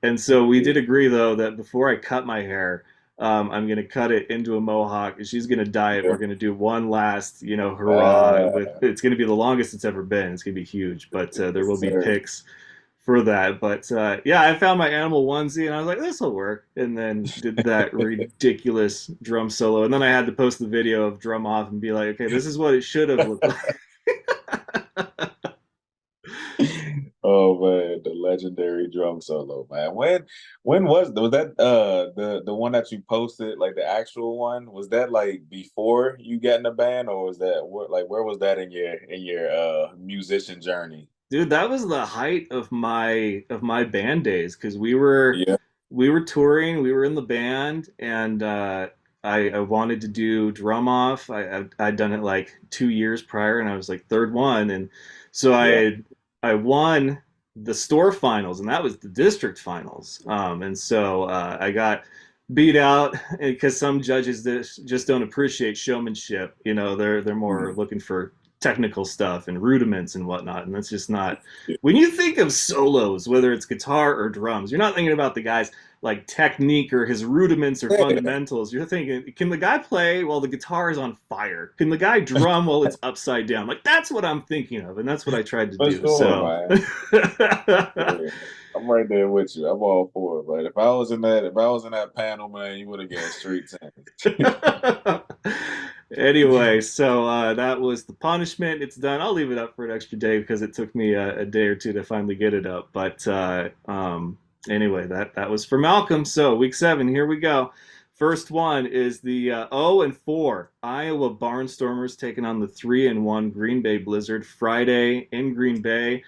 S1: And so we did agree though that before I cut my hair, I'm gonna cut it into a mohawk, and she's gonna dye it.
S2: Yeah.
S1: We're gonna do one last, hurrah! With
S2: Uh,
S1: it's gonna be the longest it's ever been. It's gonna be huge, but there will
S2: yes,
S1: be
S2: sir.
S1: pics for that. But yeah, I found my animal onesie, and I was like, this will work. And then did that ridiculous drum solo, and then I had to post the video of drum off and be like, okay, this is what it should have looked like.
S2: Oh man, the legendary drum solo, man. When was that the one that you posted, like the actual one? Was that like before you got in the band, or was that where was that in your musician journey?
S1: Dude, that was the height of my band days because we were touring, we were in the band, and I wanted to do drum off. I'd done it like 2 years prior, and I was like third one, and so
S2: Yeah.
S1: I won the store finals, and that was the district finals. And so I got beat out because some judges just don't appreciate showmanship. You know, they're more
S2: Mhm.
S1: looking for technical stuff and rudiments and whatnot, and that's just not.
S2: Yeah.
S1: When you think of solos, whether it's guitar or drums, you're not thinking about the guys. like technique or his rudiments or
S2: Yeah,
S1: fundamentals. You're thinking, can the guy play while the guitar is on fire? Can the guy drum while it's upside down? Like that's what I'm thinking of, and that's what I tried to
S2: for
S1: do.
S2: sure,
S1: So
S2: man. Yeah, I'm right there with you. I'm all for it. But if I was in that panel, man, you would have got straight 10.
S1: anyway, so that was the punishment. It's done. I'll leave it up for an extra day because it took me a day or two to finally get it up. But anyway, that was for Malcolm. So week 7, here we go. First one is the 0-4 Iowa Barnstormers taking on the 3-1 Green Bay Blizzard Friday in Green Bay.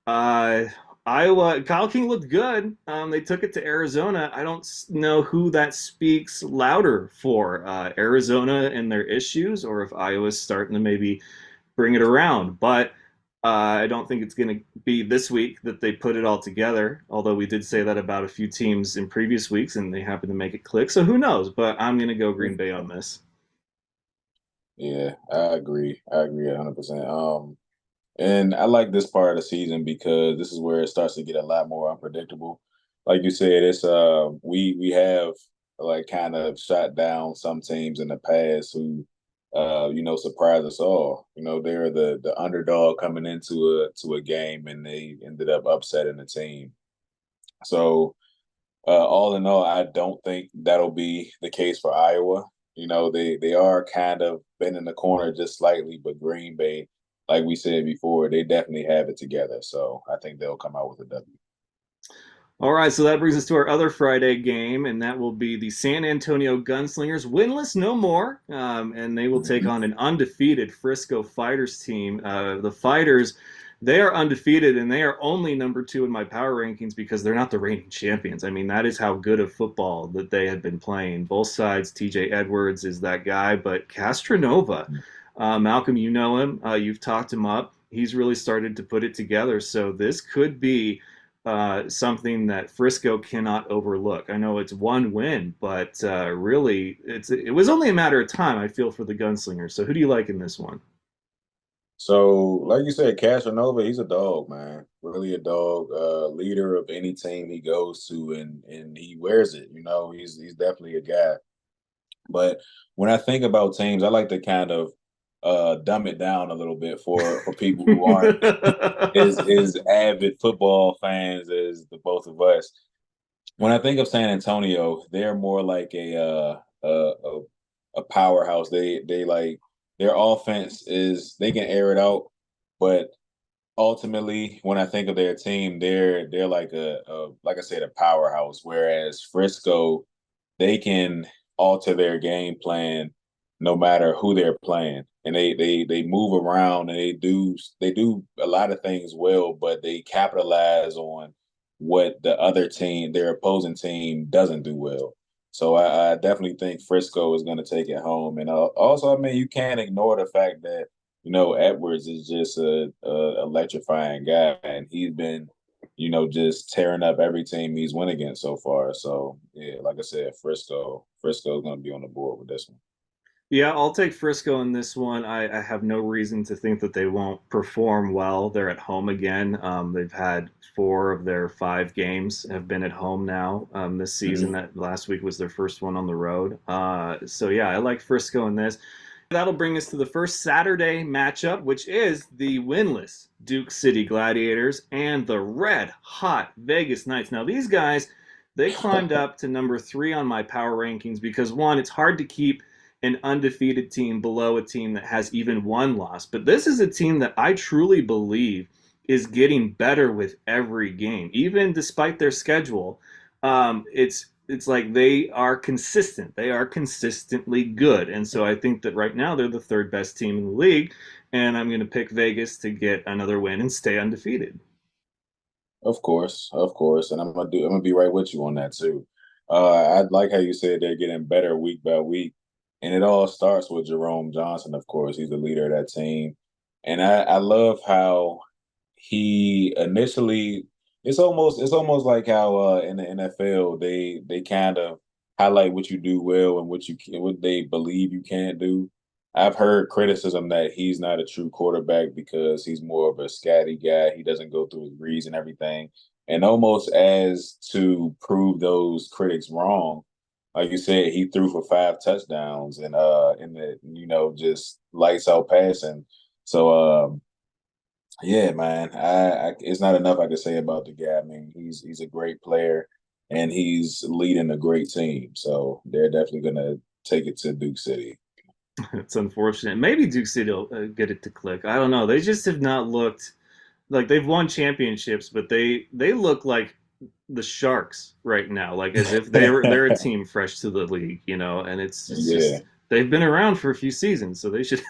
S1: Uh, Iowa, Kyle King looked good. They took it to Arizona. I don't know who that speaks louder for, Arizona and their issues, or if Iowa's starting to maybe bring it around. But I don't think it's going to be this week that they put it all together. Although we did say that about a few teams in previous weeks, and they happen to make it click. So who knows? But I'm going to go Green Bay on this.
S2: Yeah, I agree. I agree 100%. And I like this part of the season because this is where it starts to get a lot more unpredictable. Like you said, it's we have like kind of shot down some teams in the past who surprise us all. They're the underdog coming into a game and they ended up upsetting the team. So all in all, I don't think that'll be the case for Iowa. They are kind of bending the corner just slightly, but Green Bay, like we said before, they definitely have it together. So I think they'll come out with a W.
S1: All right, so that brings us to our other Friday game, and that will be the San Antonio Gunslingers, winless no more, and they will take
S2: Mhm.
S1: on an undefeated Frisco Fighters team. The Fighters, they are undefeated, and they are only number 2 in my power rankings because they're not the reigning champions. I mean, that is how good of football that they have been playing. Both sides, TJ Edwards is that guy, but Castronova, Malcolm, you know him, you've talked him up. He's really started to put it together, so this could be something that Frisco cannot overlook. I know it's one win, but really, it was only a matter of time. I feel for the Gunslingers. So who do you like in this one?
S2: So, like you said, Casanova, he's a dog, man. Really a dog, leader of any team he goes to, and he wears it. He's definitely a guy. But when I think about teams, I like to kind of dumb it down a little bit for people who aren't as avid football fans as the both of us. When I think of San Antonio, they're more like a powerhouse. They like their offense is they can air it out, but ultimately, when I think of their team, they're like a like I said, a powerhouse. Whereas Frisco, they can alter their game plan no matter who they're playing, and they move around and they do a lot of things well, but they capitalize on what the other team, their opposing team, doesn't do well. So I definitely think Frisco is going to take it home, and also, I mean, you can't ignore the fact that Edwards is just a electrifying guy, and he's been, just tearing up every team he's went against so far. So yeah, like I said, Frisco's going to be on the board with this one.
S1: Yeah, I'll take Frisco in this one. I have no reason to think that they won't perform well. They're at home again. They've had 4 of their 5 games have been at home now this season.
S2: Mhm.
S1: That last week was their first one on the road. So yeah, I like Frisco in this. That'll bring us to the first Saturday matchup, which is the winless Duke City Gladiators and the red hot Vegas Knights. Now these guys, they climbed up to number 3 on my power rankings because one, it's hard to keep an undefeated team below a team that has even one loss. But this is a team that I truly believe is getting better with every game, even despite their schedule. It's like they are consistent. They are consistently good, and so I think that right now they're the 3rd best team in the league. And I'm going to pick Vegas to get another win and stay undefeated.
S2: Of course, and I'm gonna be right with you on that too. I like how you said they're getting better week by week, and it all starts with Jerome Johnson. Of course, he's the leader of that team, and I love how he initially it's almost like how in the NFL they kind of highlight what you do well and what they believe you can't do. I've heard criticism that he's not a true quarterback because he's more of a scatty guy. He doesn't go through his reads and everything. And almost as to prove those critics wrong, like you said, he threw for 5 touchdowns and in the just lights out passing. So yeah, man, it's not enough I can say about the guy. I mean, he's a great player and he's leading a great team. So they're definitely gonna take it to Duke City.
S1: It's unfortunate. Maybe Duke City will get it to click. I don't know. They just have not looked like they've won championships, but they look like the Sharks right now, like as if they're a team fresh to the league, and it's
S2: Yeah.
S1: just they've been around for a few seasons, so they should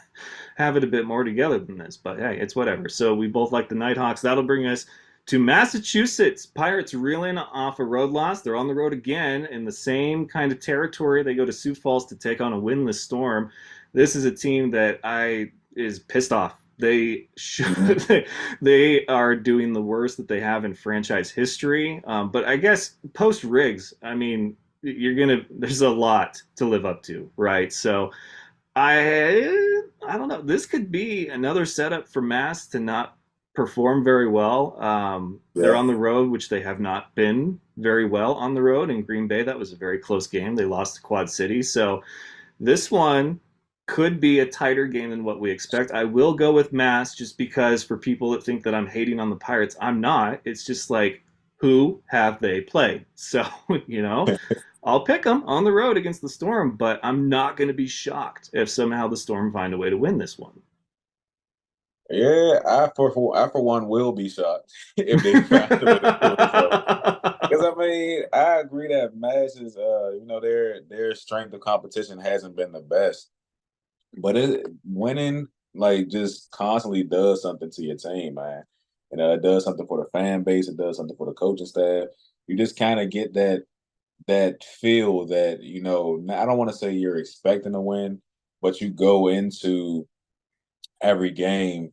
S1: have it a bit more together than this. But hey, it's whatever. So we both like the Nighthawks. That'll bring us to Massachusetts. Pirates reeling off a road loss. They're on the road again in the same kind of territory. They go to Sioux Falls to take on a winless Storm. This is a team that I is pissed off. They
S2: Mhm.
S1: should. They are doing the worst that they have in franchise history. But I guess post Riggs, I mean, you're gonna. There's a lot to live up to, right? So I don't know. This could be another setup for Mass to not perform very well. They're
S2: Yeah.
S1: on the road, which they have not been very well on the road in Green Bay. That was a very close game. They lost to Quad City, so this one could be a tighter game than what we expect. I will go with Mass just because for people that think that I'm hating on the Pirates, I'm not. It's just like, who have they played? So, you know, I'll pick them on the road against the Storm, but I'm not going to be shocked if somehow the Storm find a way to win this one.
S2: Yeah, I for one will be shocked if they find a way to pull this off. Because I mean, I agree that Mash's their strength of competition hasn't been the best, but it winning like just constantly does something to your team, man. It does something for the fan base. It does something for the coaching staff. You just kind of get that feel that I don't want to say you're expecting to win, but you go into every game,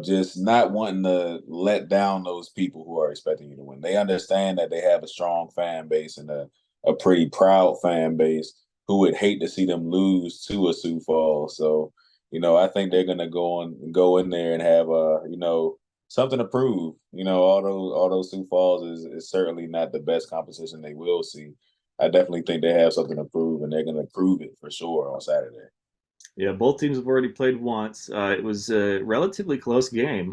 S2: just not wanting to let down those people who are expecting you to win. They understand that they have a strong fan base and a pretty proud fan base who would hate to see them lose to a Sioux Falls. So, I think they're gonna go in there and have something to prove. All those Sioux Falls is certainly not the best competition they will see. I definitely think they have something to prove, and they're gonna prove it for sure on Saturday.
S1: Yeah, both teams have already played once. It was a relatively close game.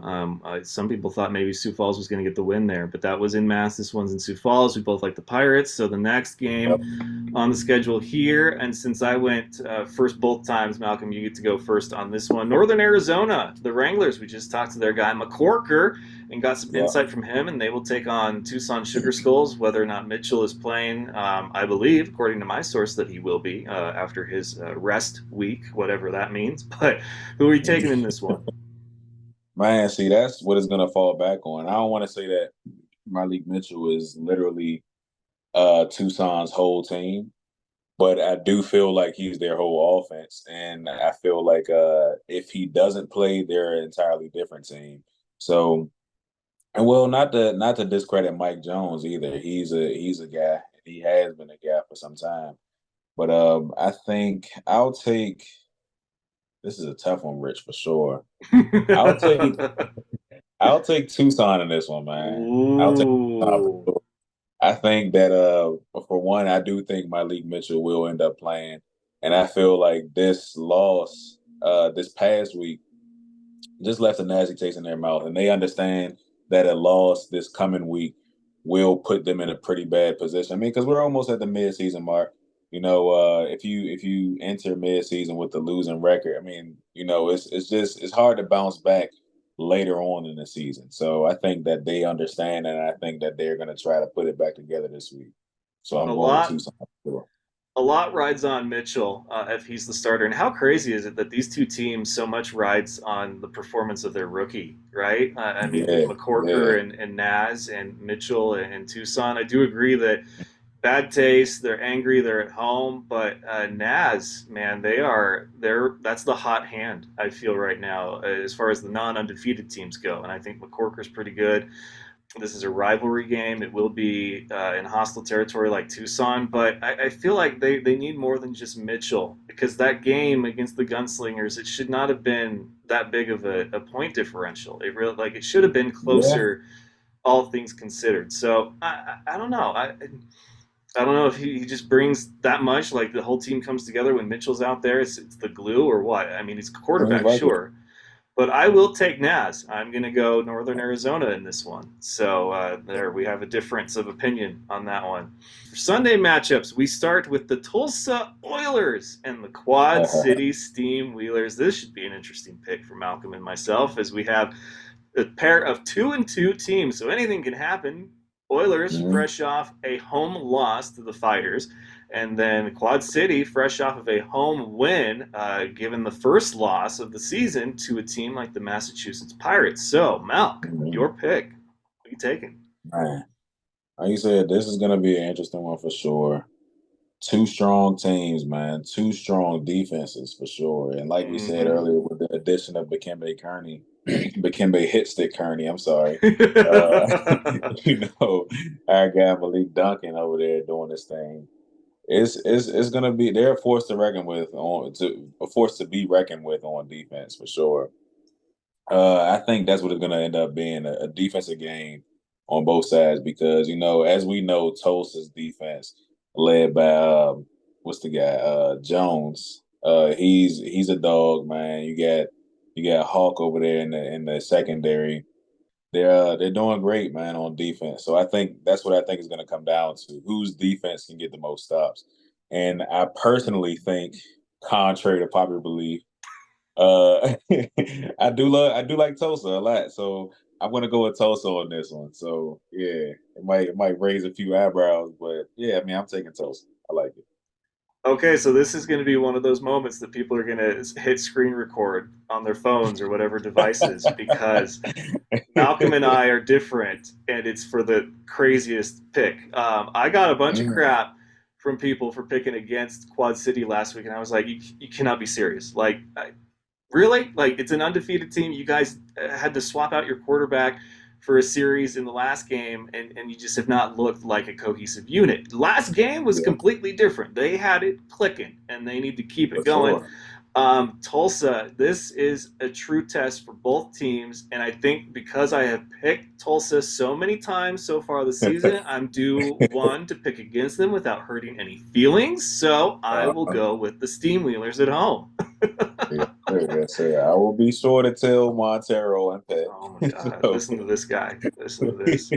S1: Some people thought maybe Sioux Falls was going to get the win there, but that was in Mass. This one's in Sioux Falls. We both like the Pirates. So the next
S2: Yep.
S1: game on the schedule here, and since I went first both times, Malcolm, you get to go first on this one. Northern Arizona, the Wranglers. We just talked to their guy McCorker and got some
S2: Yep.
S1: insight from him, and they will take on Tucson Sugar Skulls. Whether or not Mitchell is playing, I believe, according to my source, that he will be after his rest week, whatever that means. But who are you taking in this one?
S2: Man, see, that's what it's gonna fall back on. I don't want to say that Malik Mitchell is literally Tucson's whole team, but I do feel like he's their whole offense. And I feel like if he doesn't play, they're an entirely different team. So, and well, not to discredit Mike Jones either. He's a guy. He has been a guy for some time. But I think this is a tough one, Rich, for sure. I'll take I'll take Tucson in this one, man. I'll take Tucson for
S1: Ooh.
S2: sure. I think that for one, I do think Malik Mitchell will end up playing. And I feel like this loss this past week just left a nasty taste in their mouth. And they understand that a loss this coming week will put them in a pretty bad position. I mean, because we're almost at the midseason mark. If you enter midseason with the losing record, I mean, it's hard to bounce back later on in the season. So I think that they understand, and I think that they're going to try to put it back together this week. So
S1: A
S2: I'm going with
S1: lot
S2: Tucson. For sure.
S1: a lot rides on Mitchell if he's the starter. And how crazy is it that these two teams so much rides on the performance of their rookie, right? I mean,
S2: Yeah, yeah,
S1: McCorker and Naz and Mitchell and Tucson. I do agree that bad taste. They're angry. They're at home, but Naz, man, they're that's the hot hand I feel right now as far as the non-undefeated teams go. And I think McCorker's pretty good. This is a rivalry game. It will be in hostile territory like Tucson, but I feel like they need more than just Mitchell because that game against the Gunslingers, it should not have been that big of a point differential. It really like it should have been
S2: yeah.
S1: closer all things considered. So I don't know. I don't know if he just brings that much. Like the whole team comes together when Mitchell's out there. It's the glue or what? I mean, he's
S2: Seems
S1: quarterback,
S2: like it.
S1: sure, but I will take Naz. I'm going to go Northern Arizona in this one. So there we have a difference of opinion on that one. For Sunday matchups, we start with the Tulsa Oilers and the Quad City Steam Wheelers. This should be an interesting pick for Malcolm and myself, as we have a pair of 2-2 teams, so anything can happen. Oilers
S2: Mhm.
S1: fresh off a home loss to the Fighters, and then Quad City fresh off of a home win, given the first loss of the season to a team like the Massachusetts Pirates. So, Malk,
S2: Mhm.
S1: your pick. What are you taking?
S2: Man, like you said, this is gonna be an interesting one for sure. Two strong teams, man. Two strong defenses for sure. And like we said
S1: Mm-hmm.
S2: earlier, with the addition of Bakembe Kearney, Bakembe Hitstick Kearney, I'm sorry. Uh, you know, our guy Malik Duncan over there doing this thing. It's gonna be they're a force to reckon with on to a force to be reckoned with on defense for sure. I think that's what it's going to end up being a defensive game on both sides because as we know, Tulsa's defense led by what's the guy Jones. He's a dog, man. You got Hawk over there in the secondary. They're doing great, man, on defense. So I think that's what I think is going to come down to whose defense can get the most stops. And I personally think, contrary to popular belief, uh, I do like Tulsa a lot, so I'm gonna go with Tulsa on this one. So yeah, it might raise a few eyebrows, but yeah, I mean I'm taking Tulsa. I like it.
S1: Okay, so this is going to be one of those moments that people are going to hit screen record on their phones or whatever devices, because Malcolm and I are different, and it's for the craziest pick. I got a bunch of
S2: Mm,
S1: crap from people for picking against Quad City last week, and I was like, you cannot be serious. Like, really? Like, it's an undefeated team. You guys had to swap out your quarterback for a series in the last game, and you just have not looked like a cohesive unit. Last game was
S2: yeah,
S1: completely different. They had it clicking, and they need to keep it
S2: for
S1: going.
S2: sure.
S1: Tulsa, this is a true test for both teams, and I think because I have picked Tulsa so many times so far this season, I'm due one to pick against them without hurting any feelings. So I will
S2: uh,
S1: go with the Steamwheelers at home.
S2: yes, sir. I will be sure to tell Montero and
S1: Oh my
S2: Pet.
S1: God!
S2: So,
S1: Listen to this guy. Listen to this.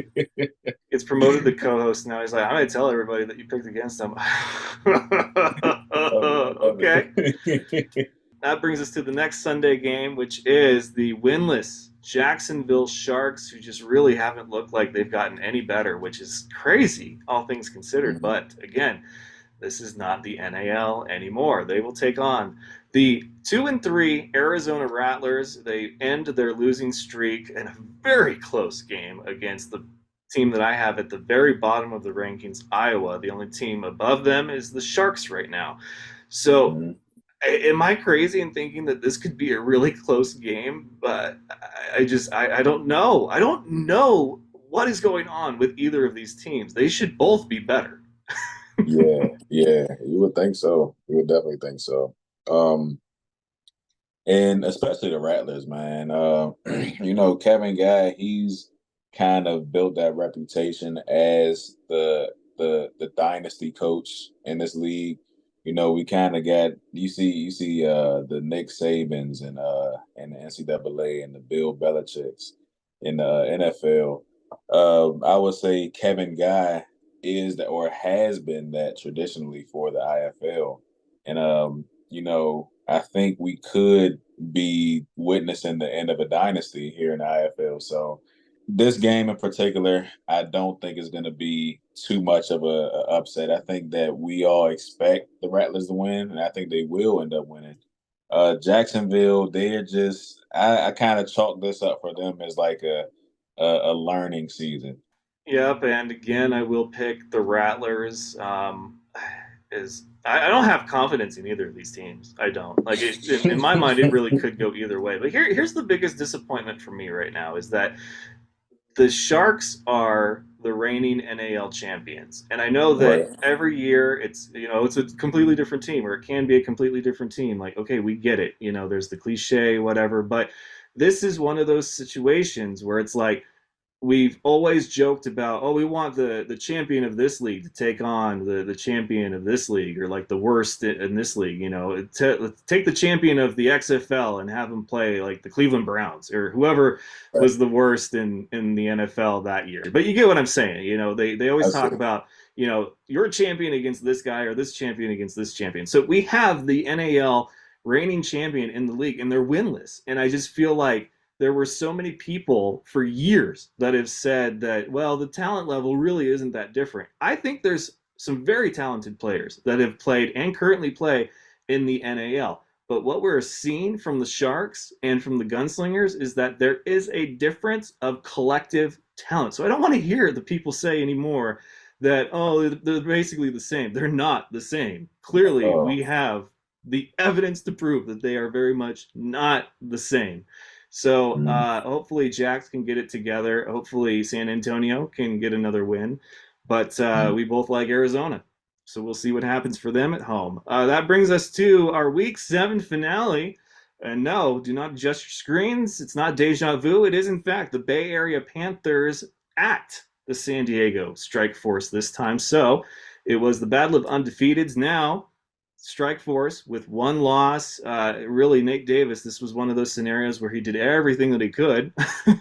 S1: Gets promoted to co-host now. He's like, I'm gonna tell everybody that you picked against them.
S2: I love
S1: Okay.
S2: it.
S1: That brings us to the next Sunday game, which is the winless Jacksonville Sharks, who just really haven't looked like they've gotten any better, which is crazy, all things considered.
S2: Mhm.
S1: But again, this is not the NAL anymore. They will take on the 2-3 Arizona Rattlers. They end their losing streak in a very close game against the team that I have at the very bottom of the rankings, Iowa. The only team above them is the Sharks right now. So
S2: Mhm.
S1: am I crazy in thinking that this could be a really close game? But I don't know. I don't know what is going on with either of these teams. They should both be better.
S2: Yeah, yeah, you would think so. You would definitely think so. Um, and especially the Rattlers, man. Kevin Guy, he's kind of built that reputation as the dynasty coach in this league. We kind of got you see the Nick Sabans and the NCAA and the Bill Belichick's in the NFL. I would say Kevin Guy is that or has been that traditionally for the IFL. And I think we could be witnessing the end of a dynasty here in the IFL. So this game in particular, I don't think is going to be too much of a upset. I think that we all expect the Rattlers to win, and I think they will end up winning. Jacksonville, they're just I kind of chalk this up for them as like a learning season.
S1: Yep, and again, I will pick the Rattlers. Is I don't have confidence in either of these teams. I don't like it. In my mind, it really could go either way. But here's the biggest disappointment for me right now is that the Sharks are the reigning NAL champions, and I know that
S2: Right.
S1: every year it's a completely different team, or it can be a completely different team. Like, okay, we get it. There's the cliche, whatever, but this is one of those situations where it's like we've always joked about, oh, we want the champion of this league to take on the champion of this league, or like the worst in this league. Take the champion of the XFL and have them play like the Cleveland Browns or whoever
S2: Right.
S1: was the worst in the NFL that year. But you get what I'm saying. They always talk
S2: Absolutely.
S1: about, you're a champion against this guy or this champion against this champion. So we have the NAL reigning champion in the league, and they're winless. And I just feel like there were so many people for years that have said that, well, the talent level really isn't that different. I think there's some very talented players that have played and currently play in the NAL. But what we're seeing from the Sharks and from the Gunslingers is that there is a difference of collective talent. So I don't want to hear the people say anymore that, oh, they're basically the same. They're not the same. Clearly,
S2: Oh,
S1: we have the evidence to prove that they are very much not the same. So
S2: mm,
S1: hopefully Jax can get it together. Hopefully San Antonio can get another win. But
S2: mm.
S1: we both like Arizona. So we'll see what happens for them at home. That brings us to our Week 7 finale. And no, do not adjust your screens. It's not deja vu. It is, in fact, the Bay Area Panthers at the San Diego Strike Force this time. So it was the Battle of Undefeateds. Now Strike Force with one loss. Really, Nate Davis, this was one of those scenarios where he did everything that he could,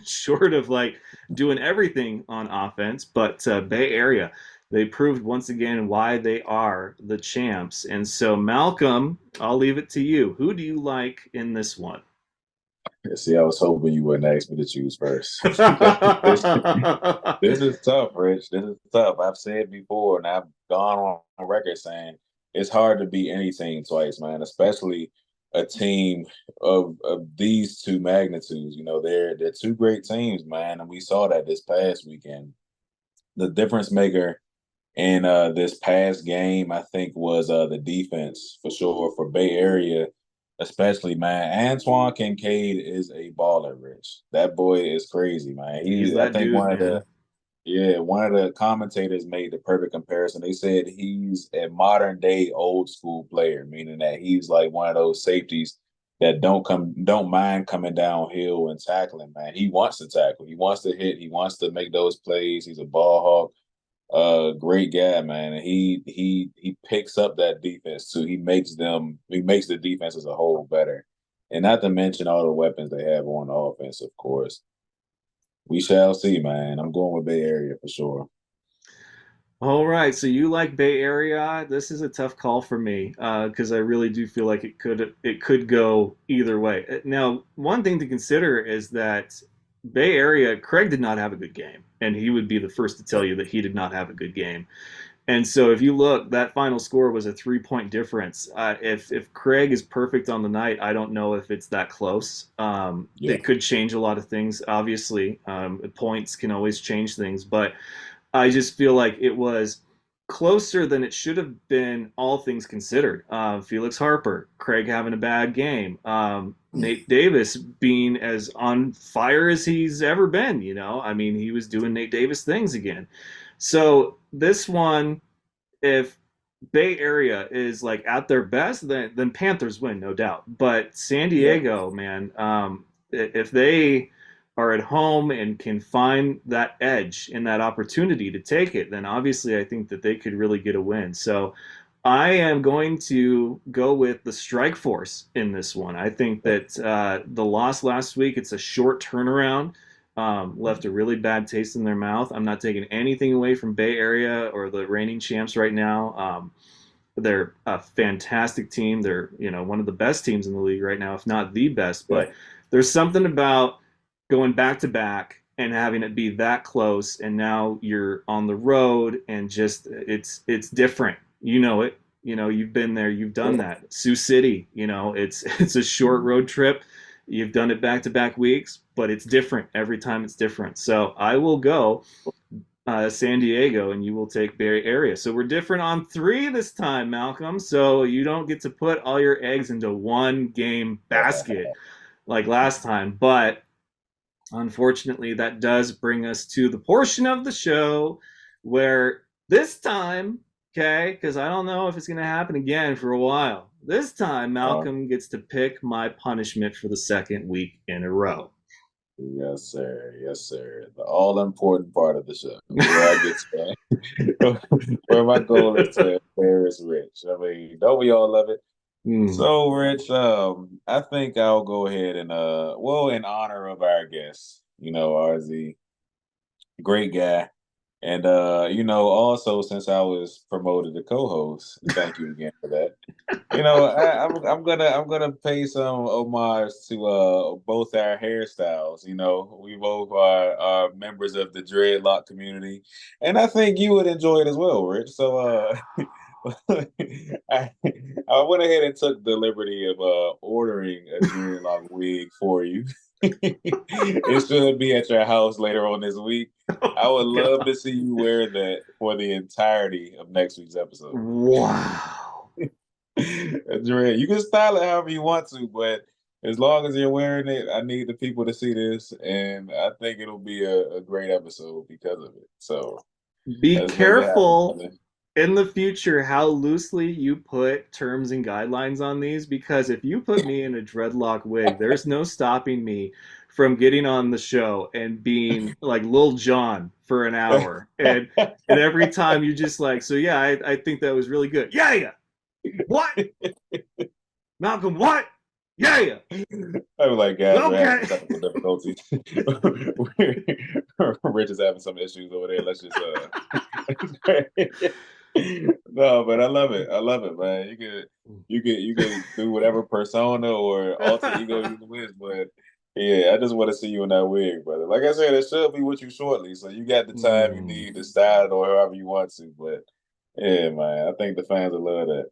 S1: short of like doing everything on offense. But Bay Area, they proved once again why they are the champs. And so, Malcolm, I'll leave it to you. Who do you like in this one?
S2: See, I was hoping you wouldn't ask me to choose first. This is tough, Rich. This is tough. I've said before, and I've gone on record saying it's hard to beat any team twice, man. Especially a team of these two magnitudes. They're two great teams, man, and we saw that this past weekend. The difference maker in this past game, I think, was the defense for sure for Bay Area, especially, man. Antoine Kincaid is a baller, Rich. That boy is crazy, man.
S1: He's
S2: I
S1: that
S2: think
S1: dude, man.
S2: one of the commentators made the perfect comparison. They said he's a modern day old school player, meaning that he's like one of those safeties that don't mind coming downhill and tackling, man. He wants to tackle. He wants to hit. He wants to make those plays. He's a ball hawk. Great guy, man. And he picks up that defense too. He makes the defense as a whole better. And not to mention all the weapons they have on the offense, of course. We shall see, man. I'm going with Bay Area for sure.
S1: All right, so you like Bay Area. This is a tough call for me because I really do feel like it could go either way. Now, one thing to consider is that Bay Area, Craig did not have a good game, and he would be the first to tell you that he did not have a good game. And so, if you look, that final score was a 3 point difference. If Craig is perfect on the night, I don't know if it's that close.
S2: Yeah.
S1: It could change a lot of things. Obviously, points can always change things, but I just feel like it was closer than it should have been, all things considered. Felix Harper, Craig having a bad game, Nate Davis being as on fire as he's ever been. I mean, he was doing Nate Davis things again. So this one, if Bay Area is like at their best, then Panthers win, no doubt. But San
S2: Yeah.
S1: Diego, man, if they are at home and can find that edge and that opportunity to take it, then obviously I think that they could really get a win. So I am going to go with the Strike Force in this one. I think that the loss last week, it's a short turnaround. Left a really bad taste in their mouth. I'm not taking anything away from Bay Area or the reigning champs right now. They're a fantastic team. They're one of the best teams in the league right now, if not the best.
S2: Yeah.
S1: But there's something about going back to back and having it be that close, and now you're on the road, and just it's different. You know it. You've been there. You've done that. Sioux City. It's a short road trip. You've done it back to back weeks, but it's different every time. It's different. So I will go San Diego, and you will take Bay Area. So we're different on 3 this time, Malcolm. So you don't get to put all your eggs into one game basket like last time. But unfortunately, that does bring us to the portion of the show where this time, okay, because I don't know if it's going to happen again for a while. This time,
S2: Uh,
S1: Malcolm gets to pick my punishment for the second week in a row.
S2: Yes, sir. Yes, sir. The all important part of the show, where I get to, where my goal is to embarrass Rich. I mean, don't we all love it?
S1: Mm.
S2: So, Rich, I think I'll go ahead and well, in honor of our guest, RZ, great guy. And also since I was promoted to co-host, thank you again for that. I'm gonna pay some homage to both our hairstyles. We both are members of the dreadlock community, and I think you would enjoy it as well, Rich. So I I went ahead and took the liberty of ordering a dreadlock wig for you. It should be at your house later on this week. I would love to see you wear that for the entirety of next week's episode.
S1: Wow.
S2: Dre, you can style it however you want to, but as long as you're wearing it, I need the people to see this, and I think it'll be a great episode because of it. So
S1: Be
S2: let's make it happen,
S1: careful
S2: brother.
S1: in the future how loosely you put terms and guidelines on these, because if you put me in a dreadlock wig, there's no stopping me from getting on the show and being like Lil Jon for an hour. And every time you just like, so yeah, I think that was really good. Yeah, yeah. What? Malcolm, what? Yeah, yeah.
S2: I was like, guys, we're having
S1: Okay.
S2: some technical difficulties. Rich is having some issues over there. Let's just No, but I love it. I love it, man. You could do whatever persona or alter ego you wish, but yeah, I just want to see you in that wig, brother. Like I said, it should be with you shortly, so you got the time you
S1: Mm.
S2: need to style it or however you want to. But yeah, man, I think the fans will love that.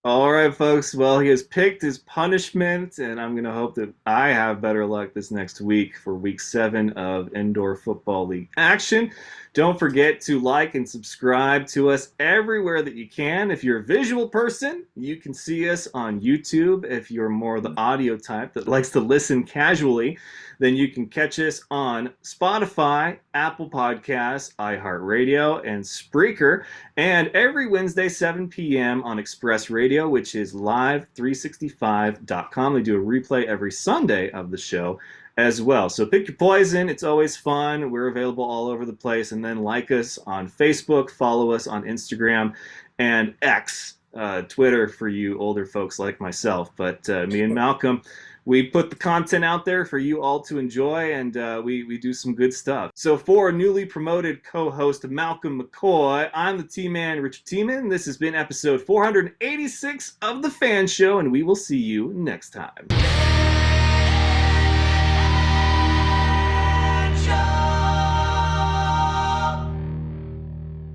S1: All right, folks. Well, he has picked his punishment, and I'm going to hope that I have better luck this next week for week 7 of Indoor Football League action. Don't forget to like and subscribe to us everywhere that you can. If you're a visual person, you can see us on YouTube. If you're more the audio type that likes to listen casually, then you can catch us on Spotify, Apple Podcasts, iHeartRadio, and Spreaker. And every Wednesday, 7 p.m. on Express Radio, which is live365.com. They do a replay every Sunday of the show as well. So pick your poison. It's always fun. We're available all over the place. And then like us on Facebook, follow us on Instagram and X, Twitter for you older folks like myself. But me and Malcolm, we put the content out there for you all to enjoy, and we do some good stuff. So for newly promoted co-host Malcolm McCoy, I'm the T-Man Richard T-Man. This has been episode 486 of The F.A.N Show, and we will see you next time.